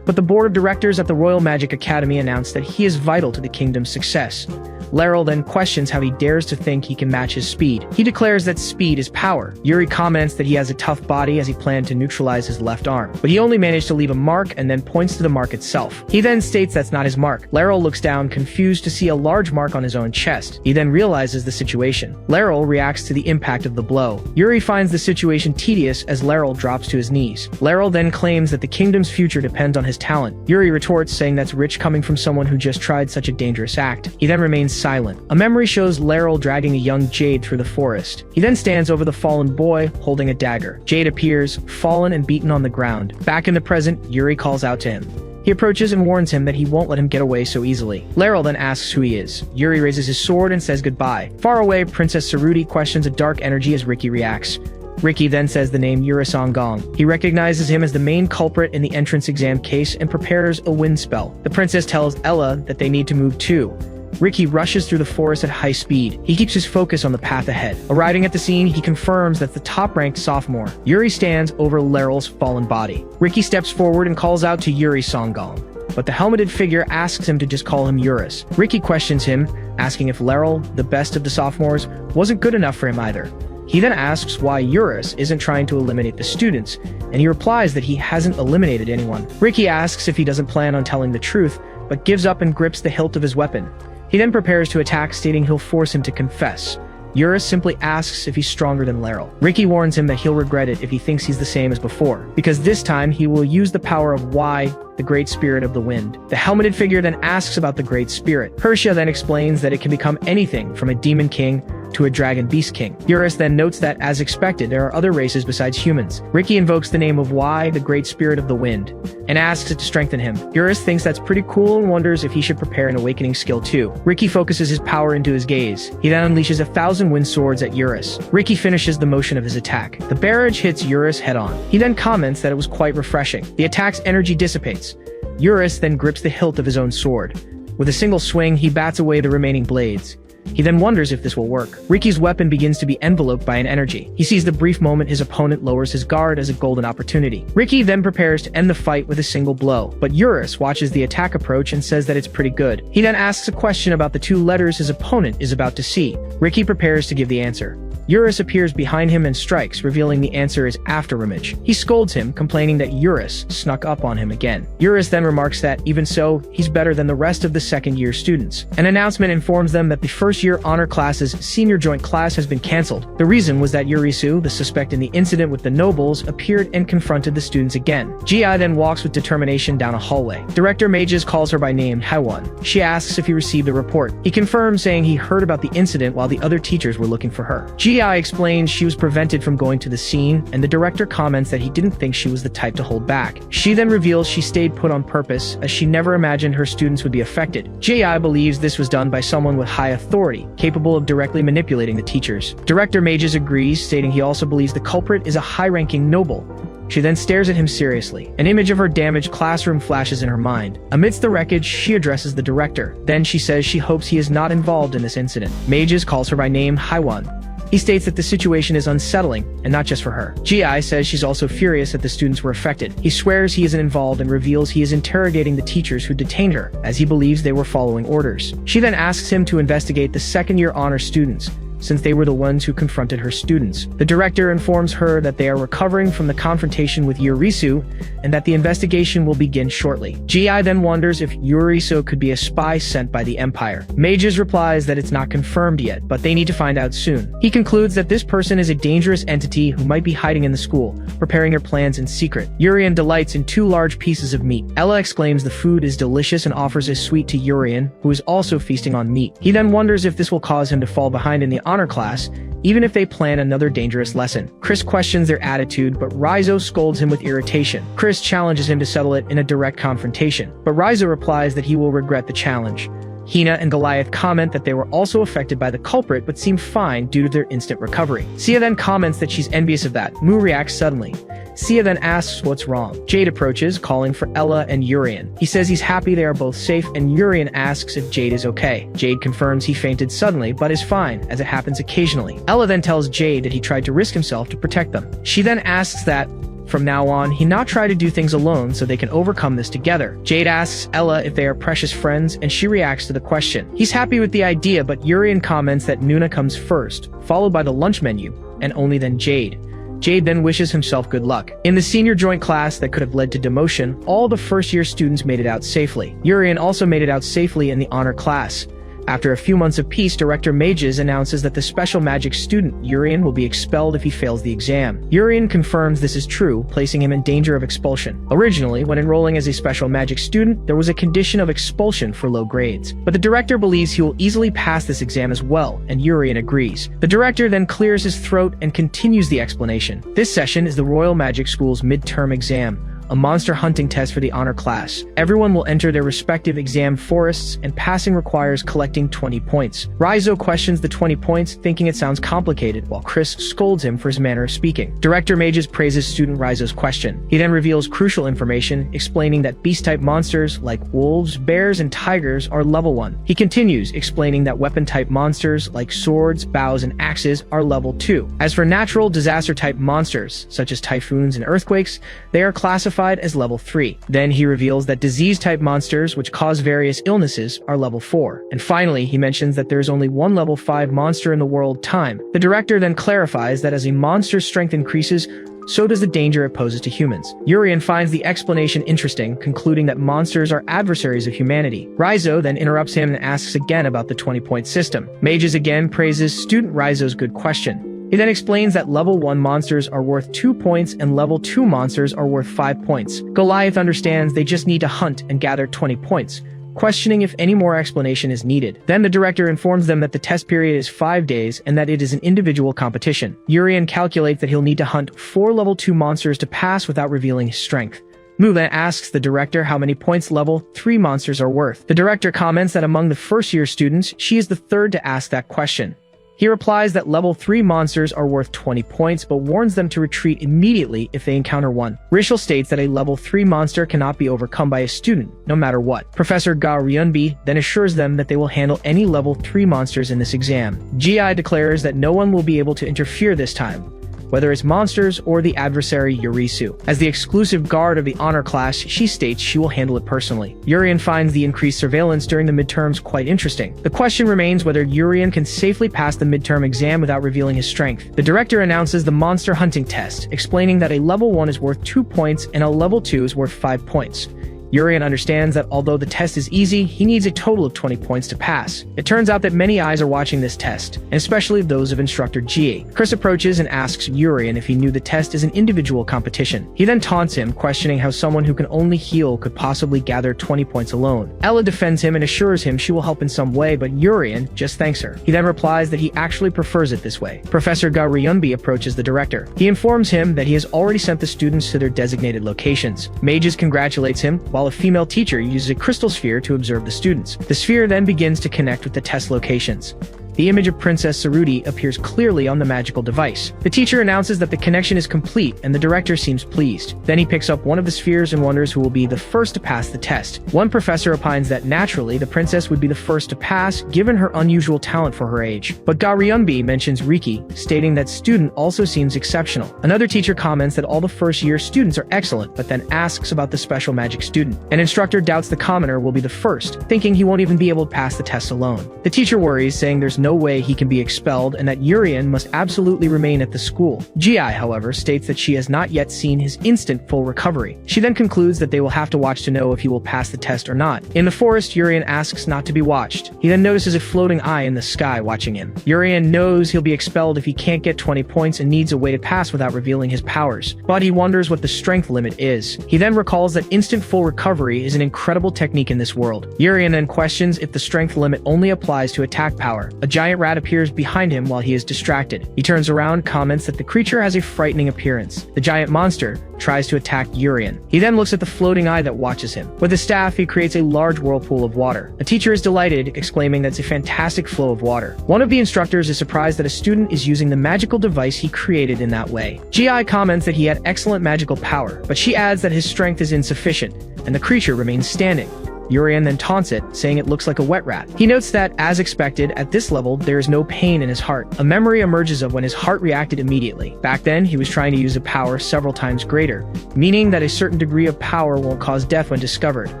But the board of directors at the Royal Magic Academy announced that he is vital to the kingdom's success. Laryl then questions how he dares to think he can match his speed. He declares that speed is power. Yuri comments that he has a tough body as he planned to neutralize his left arm, but he only managed to leave a mark and then points to the mark itself. He then states that's not his mark. Laryl looks down, confused to see a large mark on his own chest. He then realizes the situation. Laryl reacts to the impact of the blow. Yuri finds the situation tedious as Laryl drops to his knees. Laryl then claims that the kingdom's future depends on his talent. Yuri retorts, saying that's rich coming from someone who just tried such a dangerous act. He then remains silent. A memory shows Laryl dragging a young Jade through the forest. He then stands over the fallen boy, holding a dagger. Jade appears, fallen and beaten on the ground. Back in the present, Yuri calls out to him. He approaches and warns him that he won't let him get away so easily. Laryl then asks who he is. Yuri raises his sword and says goodbye. Far away, Princess Saruti questions a dark energy as Ricky reacts. Ricky then says the name Yurisangong. He recognizes him as the main culprit in the entrance exam case and prepares a wind spell. The princess tells Ella that they need to move too. Ricky rushes through the forest at high speed. He keeps his focus on the path ahead. Arriving at the scene, he confirms that the top-ranked sophomore, Yuri, stands over Laryl's fallen body. Ricky steps forward and calls out to Yuri Songgong, but the helmeted figure asks him to just call him Yuris. Ricky questions him, asking if Laryl, the best of the sophomores, wasn't good enough for him either. He then asks why Yuris isn't trying to eliminate the students, and he replies that he hasn't eliminated anyone. Ricky asks if he doesn't plan on telling the truth, but gives up and grips the hilt of his weapon. He then prepares to attack, stating he'll force him to confess. Yuris simply asks if he's stronger than Laryl. Ricky warns him that he'll regret it if he thinks he's the same as before, because this time he will use the power of Y, the Great Spirit of the Wind. The helmeted figure then asks about the Great Spirit. Hershia then explains that it can become anything from a demon king to a dragon beast king. Yuris then notes that, as expected, there are other races besides humans. Ricky invokes the name of Y, the Great Spirit of the Wind, and asks it to strengthen him. Yuris thinks that's pretty cool and wonders if he should prepare an awakening skill too. Ricky focuses his power into his gaze. He then unleashes 1,000 wind swords at Yuris. Ricky finishes the motion of his attack. The barrage hits Yuris head-on. He then comments that it was quite refreshing. The attack's energy dissipates. Yuris then grips the hilt of his own sword. With a single swing, he bats away the remaining blades. He then wonders if this will work. Ricky's weapon begins to be enveloped by an energy. He sees the brief moment his opponent lowers his guard as a golden opportunity. Ricky then prepares to end the fight with a single blow, but Yuris watches the attack approach and says that it's pretty good. He then asks a question about the 2 letters his opponent is about to see. Ricky prepares to give the answer. Yuris appears behind him and strikes, revealing the answer is afterimage. He scolds him, complaining that Yuris snuck up on him again. Yuris then remarks that, even so, he's better than the rest of the second-year students. An announcement informs them that the first-year honor class's senior joint class has been cancelled. The reason was that Yurisu, the suspect in the incident with the nobles, appeared and confronted the students again. Ji-ai then walks with determination down a hallway. Director Mages calls her by name Haiwan. She asks if he received a report. He confirms, saying he heard about the incident while the other teachers were looking for her. Ji-ai explains she was prevented from going to the scene, and the director comments that he didn't think she was the type to hold back. She then reveals she stayed put on purpose, as she never imagined her students would be affected. Ji-ai believes this was done by someone with high authority, capable of directly manipulating the teachers. Director Mages agrees, stating he also believes the culprit is a high-ranking noble. She then stares at him seriously. An image of her damaged classroom flashes in her mind. Amidst the wreckage, she addresses the director. Then she says she hopes he is not involved in this incident. Mages calls her by name Haiwan. He states that the situation is unsettling, and not just for her. Ji-ai says she's also furious that the students were affected. He swears he isn't involved and reveals he is interrogating the teachers who detained her, as he believes they were following orders. She then asks him to investigate the second-year honor students, since they were the ones who confronted her students. The director informs her that they are recovering from the confrontation with Yurisu, and that the investigation will begin shortly. Ji-ai then wonders if Yurisu could be a spy sent by the Empire. Mages replies that it's not confirmed yet, but they need to find out soon. He concludes that this person is a dangerous entity who might be hiding in the school, preparing their plans in secret. Urian delights in 2 large pieces of meat. Ella exclaims the food is delicious and offers a sweet to Urian, who is also feasting on meat. He then wonders if this will cause him to fall behind in the honor class, even if they plan another dangerous lesson. Chris questions their attitude, but Rizzo scolds him with irritation. Chris challenges him to settle it in a direct confrontation, but Rizzo replies that he will regret the challenge. Hina and Goliath comment that they were also affected by the culprit but seem fine due to their instant recovery. Sia then comments that she's envious of that. Mu reacts suddenly. Sia then asks what's wrong. Jade approaches, calling for Ella and Urian. He says he's happy they are both safe, and Urian asks if Jade is okay. Jade confirms he fainted suddenly, but is fine, as it happens occasionally. Ella then tells Jade that he tried to risk himself to protect them. She then asks that, from now on, he not try to do things alone so they can overcome this together. Jade asks Ella if they are precious friends, and she reacts to the question. He's happy with the idea, but Urian comments that Nuna comes first, followed by the lunch menu, and only then Jade. Jade then wishes himself good luck. In the senior joint class that could have led to demotion, all the first-year students made it out safely. Urian also made it out safely in the honor class. After a few months of peace, Director Mages announces that the special magic student, Urian, will be expelled if he fails the exam. Urian confirms this is true, placing him in danger of expulsion. Originally, when enrolling as a special magic student, there was a condition of expulsion for low grades. But the director believes he will easily pass this exam as well, and Urian agrees. The director then clears his throat and continues the explanation. This session is the Royal Magic School's midterm exam, a monster hunting test for the honor class. Everyone will enter their respective exam forests, and passing requires collecting 20 points. Raizo questions the 20 points, thinking it sounds complicated, while Chris scolds him for his manner of speaking. Director Mages praises student Raizo's question. He then reveals crucial information, explaining that beast-type monsters like wolves, bears, and tigers are level 1. He continues, explaining that weapon-type monsters like swords, bows, and axes are level 2. As for natural disaster-type monsters, such as typhoons and earthquakes, they are classified as level 3. Then he reveals that disease-type monsters, which cause various illnesses, are level 4. And finally, he mentions that there is only one level 5 monster in the world, Time. The director then clarifies that as a monster's strength increases, so does the danger it poses to humans. Urien finds the explanation interesting, concluding that monsters are adversaries of humanity. Raizo then interrupts him and asks again about the 20-point system. Mages again praises student Raizo's good question. He then explains that level 1 monsters are worth 2 points and level 2 monsters are worth 5 points. Goliath understands they just need to hunt and gather 20 points, questioning if any more explanation is needed. Then the director informs them that the test period is 5 days and that it is an individual competition. Urien calculates that he'll need to hunt 4 level 2 monsters to pass without revealing his strength. Mu then asks the director how many points level 3 monsters are worth. The director comments that among the first-year students, she is the third to ask that question. He replies that level 3 monsters are worth 20 points, but warns them to retreat immediately if they encounter one. Rishal states that a level 3 monster cannot be overcome by a student, no matter what. Professor Ga Ryunbi then assures them that they will handle any level 3 monsters in this exam. Gi declares that no one will be able to interfere this time, whether it's monsters or the adversary Yurisu. As the exclusive guard of the honor class, she states she will handle it personally. Urien finds the increased surveillance during the midterms quite interesting. The question remains whether Urien can safely pass the midterm exam without revealing his strength. The director announces the monster hunting test, explaining that a level 1 is worth 2 points and a level 2 is worth 5 points. Urien understands that although the test is easy, he needs a total of 20 points to pass. It turns out that many eyes are watching this test, and especially those of instructor Jie. Chris approaches and asks Urien if he knew the test is an individual competition. He then taunts him, questioning how someone who can only heal could possibly gather 20 points alone. Ella defends him and assures him she will help in some way, but Urien just thanks her. He then replies that he actually prefers it this way. Professor Ga Ryunbi approaches the director. He informs him that he has already sent the students to their designated locations. Mages congratulates him, while a female teacher uses a crystal sphere to observe the students. The sphere then begins to connect with the test locations. The image of Princess Saruti appears clearly on the magical device. The teacher announces that the connection is complete, and the director seems pleased. Then he picks up one of the spheres and wonders who will be the first to pass the test. One professor opines that naturally the princess would be the first to pass, given her unusual talent for her age. But Ga Ryunbi mentions Riki, stating that student also seems exceptional. Another teacher comments that all the first-year students are excellent, but then asks about the special magic student. An instructor doubts the commoner will be the first, thinking he won't even be able to pass the test alone. The teacher worries, saying there's no way he can be expelled and that Urien must absolutely remain at the school. Gi, however, states that she has not yet seen his instant full recovery. She then concludes that they will have to watch to know if he will pass the test or not. In the forest, Urien asks not to be watched. He then notices a floating eye in the sky watching him. Urien knows he'll be expelled if he can't get 20 points and needs a way to pass without revealing his powers. But he wonders what the strength limit is. He then recalls that instant full recovery is an incredible technique in this world. Urien then questions if the strength limit only applies to attack power. A giant rat appears behind him while he is distracted. He turns around, comments that the creature has a frightening appearance. The giant monster tries to attack Urien. He then looks at the floating eye that watches him. With his staff, he creates a large whirlpool of water. A teacher is delighted, exclaiming that's a fantastic flow of water. One of the instructors is surprised that a student is using the magical device he created in that way. Gi comments that he had excellent magical power, but she adds that his strength is insufficient, and the creature remains standing. Urien then taunts it, saying it looks like a wet rat. He notes that, as expected, at this level, there is no pain in his heart. A memory emerges of when his heart reacted immediately. Back then, he was trying to use a power several times greater, meaning that a certain degree of power won't cause death when discovered.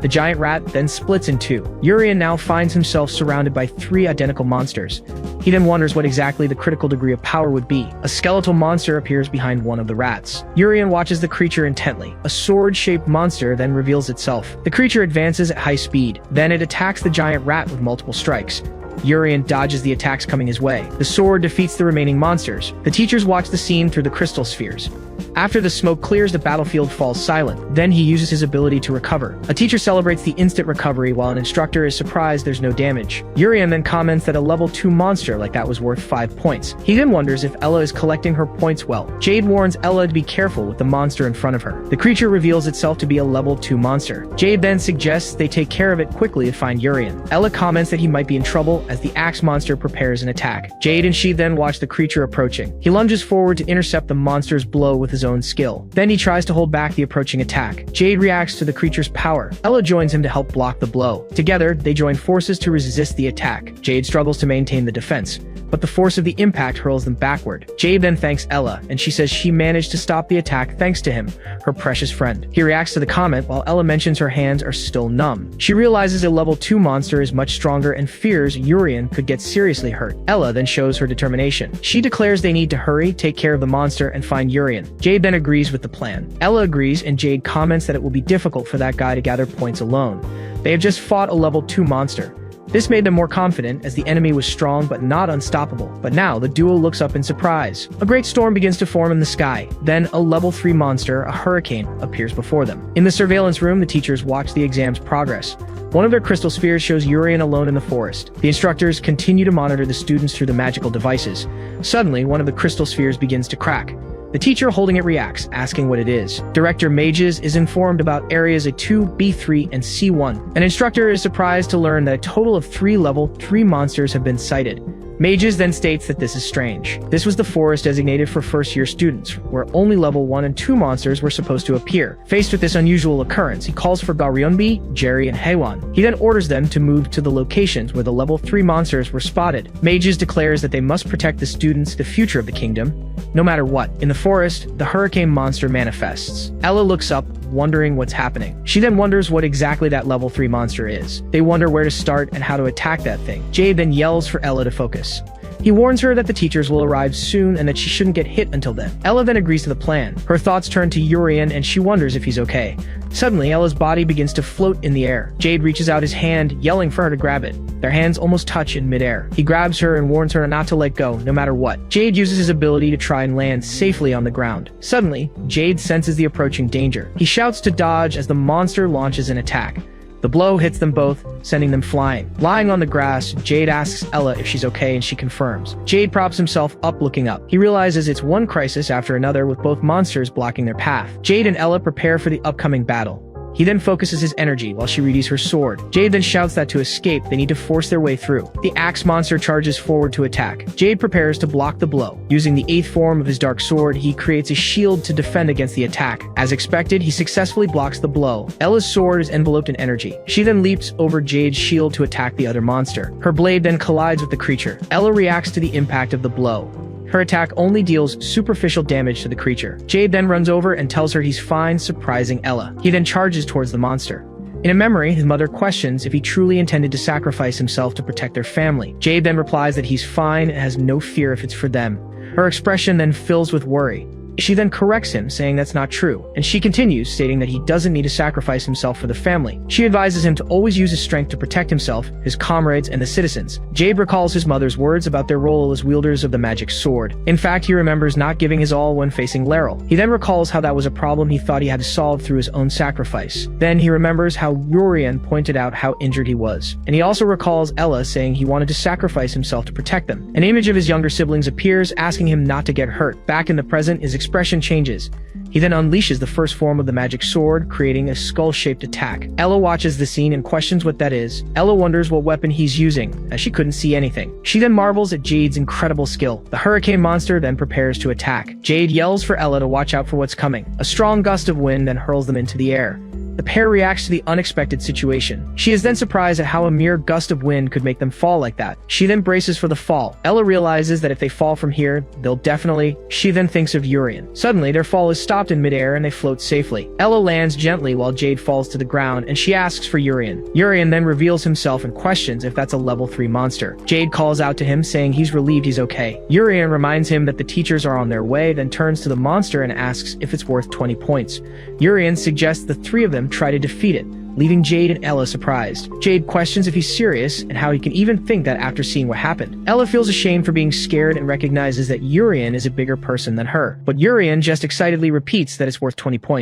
The giant rat then splits in two. Urien now finds himself surrounded by 3 identical monsters. He then wonders what exactly the critical degree of power would be. A skeletal monster appears behind one of the rats. Urien watches the creature intently. A sword-shaped monster then reveals itself. The creature advances at high speed. Then it attacks the giant rat with multiple strikes. Urien dodges the attacks coming his way. The sword defeats the remaining monsters. The teachers watch the scene through the crystal spheres. After the smoke clears, the battlefield falls silent. Then he uses his ability to recover. A teacher celebrates the instant recovery while an instructor is surprised there's no damage. Urien then comments that a level 2 monster like that was worth 5 points. He then wonders if Ella is collecting her points well. Jade warns Ella to be careful with the monster in front of her. The creature reveals itself to be a level 2 monster. Jade then suggests they take care of it quickly to find Urien. Ella comments that he might be in trouble as the axe monster prepares an attack. Jade and she then watch the creature approaching. He lunges forward to intercept the monster's blow with his own skill. Then he tries to hold back the approaching attack. Jade reacts to the creature's power. Ella joins him to help block the blow. Together, they join forces to resist the attack. Jade struggles to maintain the defense, but the force of the impact hurls them backward. Jade then thanks Ella, and she says she managed to stop the attack thanks to him, her precious friend. He reacts to the comment while Ella mentions her hands are still numb. She realizes a level 2 monster is much stronger and fears Urien could get seriously hurt. Ella then shows her determination. She declares they need to hurry, take care of the monster, and find Urien. Jade then agrees with the plan. Ella agrees, and Jade comments that it will be difficult for that guy to gather points alone. They have just fought a level 2 monster. This made them more confident as the enemy was strong but not unstoppable. But now the duo looks up in surprise. A great storm begins to form in the sky. Then a level 3 monster, a hurricane, appears before them. In the surveillance room, the teachers watch the exam's progress. One of their crystal spheres shows Urien alone in the forest. The instructors continue to monitor the students through the magical devices. Suddenly, one of the crystal spheres begins to crack. The teacher holding it reacts, asking what it is. Director Mages is informed about areas A2, B3, and C1. An instructor is surprised to learn that a total of 3 level 3 monsters have been sighted. Mages then states that this is strange. This was the forest designated for first-year students, where only level 1 and 2 monsters were supposed to appear. Faced with this unusual occurrence, he calls for Garyunbi, Jerry, and Haewon. He then orders them to move to the locations where the level 3 monsters were spotted. Mages declares that they must protect the students, the future of the kingdom, no matter what. In the forest, the hurricane monster manifests. Ella looks up, wondering what's happening. She then wonders what exactly that level 3 monster is. They wonder where to start and how to attack that thing. Jade then yells for Ella to focus. He warns her that the teachers will arrive soon and that she shouldn't get hit until then. Ella then agrees to the plan. Her thoughts turn to Urien and she wonders if he's okay. Suddenly, Ella's body begins to float in the air. Jade reaches out his hand, yelling for her to grab it. Their hands almost touch in midair. He grabs her and warns her not to let go, no matter what. Jade uses his ability to try and land safely on the ground. Suddenly, Jade senses the approaching danger. He shouts to dodge as the monster launches an attack. The blow hits them both, sending them flying. Lying on the grass, Jade asks Ella if she's okay and she confirms. Jade props himself up looking up. He realizes it's one crisis after another with both monsters blocking their path. Jade and Ella prepare for the upcoming battle. He then focuses his energy while she readies her sword. Jade then shouts that to escape, they need to force their way through. The axe monster charges forward to attack. Jade prepares to block the blow. Using the 8th form of his dark sword, he creates a shield to defend against the attack. As expected, he successfully blocks the blow. Ella's sword is enveloped in energy. She then leaps over Jade's shield to attack the other monster. Her blade then collides with the creature. Ella reacts to the impact of the blow. Her attack only deals superficial damage to the creature. Jade then runs over and tells her he's fine, surprising Ella. He then charges towards the monster. In a memory, his mother questions if he truly intended to sacrifice himself to protect their family. Jade then replies that he's fine and has no fear if it's for them. Her expression then fills with worry. She then corrects him, saying that's not true, and she continues, stating that he doesn't need to sacrifice himself for the family. She advises him to always use his strength to protect himself, his comrades, and the citizens. Jade recalls his mother's words about their role as wielders of the magic sword. In fact, he remembers not giving his all when facing Laryl. He then recalls how that was a problem he thought he had to solve through his own sacrifice. Then he remembers how Urien pointed out how injured he was. And he also recalls Ella saying he wanted to sacrifice himself to protect them. An image of his younger siblings appears, asking him not to get hurt. Back in the present, his expression changes. He then unleashes the first form of the magic sword, creating a skull-shaped attack. Ella watches the scene and questions what that is. Ella wonders what weapon he's using, as she couldn't see anything. She then marvels at Jade's incredible skill. The hurricane monster then prepares to attack. Jade yells for Ella to watch out for what's coming. A strong gust of wind then hurls them into the air. The pair reacts to the unexpected situation. She is then surprised at how a mere gust of wind could make them fall like that. She then braces for the fall. Ella realizes that if they fall from here, they'll definitely... She then thinks of Urien. Suddenly, their fall is stopped in midair and they float safely. Ella lands gently while Jade falls to the ground and she asks for Urien. Urien then reveals himself and questions if that's a level 3 monster. Jade calls out to him, saying he's relieved he's okay. Urien reminds him that the teachers are on their way, then turns to the monster and asks if it's worth 20 points. Urien suggests the 3 of them try to defeat it, leaving Jade and Ella surprised. Jade questions if he's serious and how he can even think that after seeing what happened. Ella feels ashamed for being scared and recognizes that Urian is a bigger person than her. But Urian just excitedly repeats that it's worth 20 points.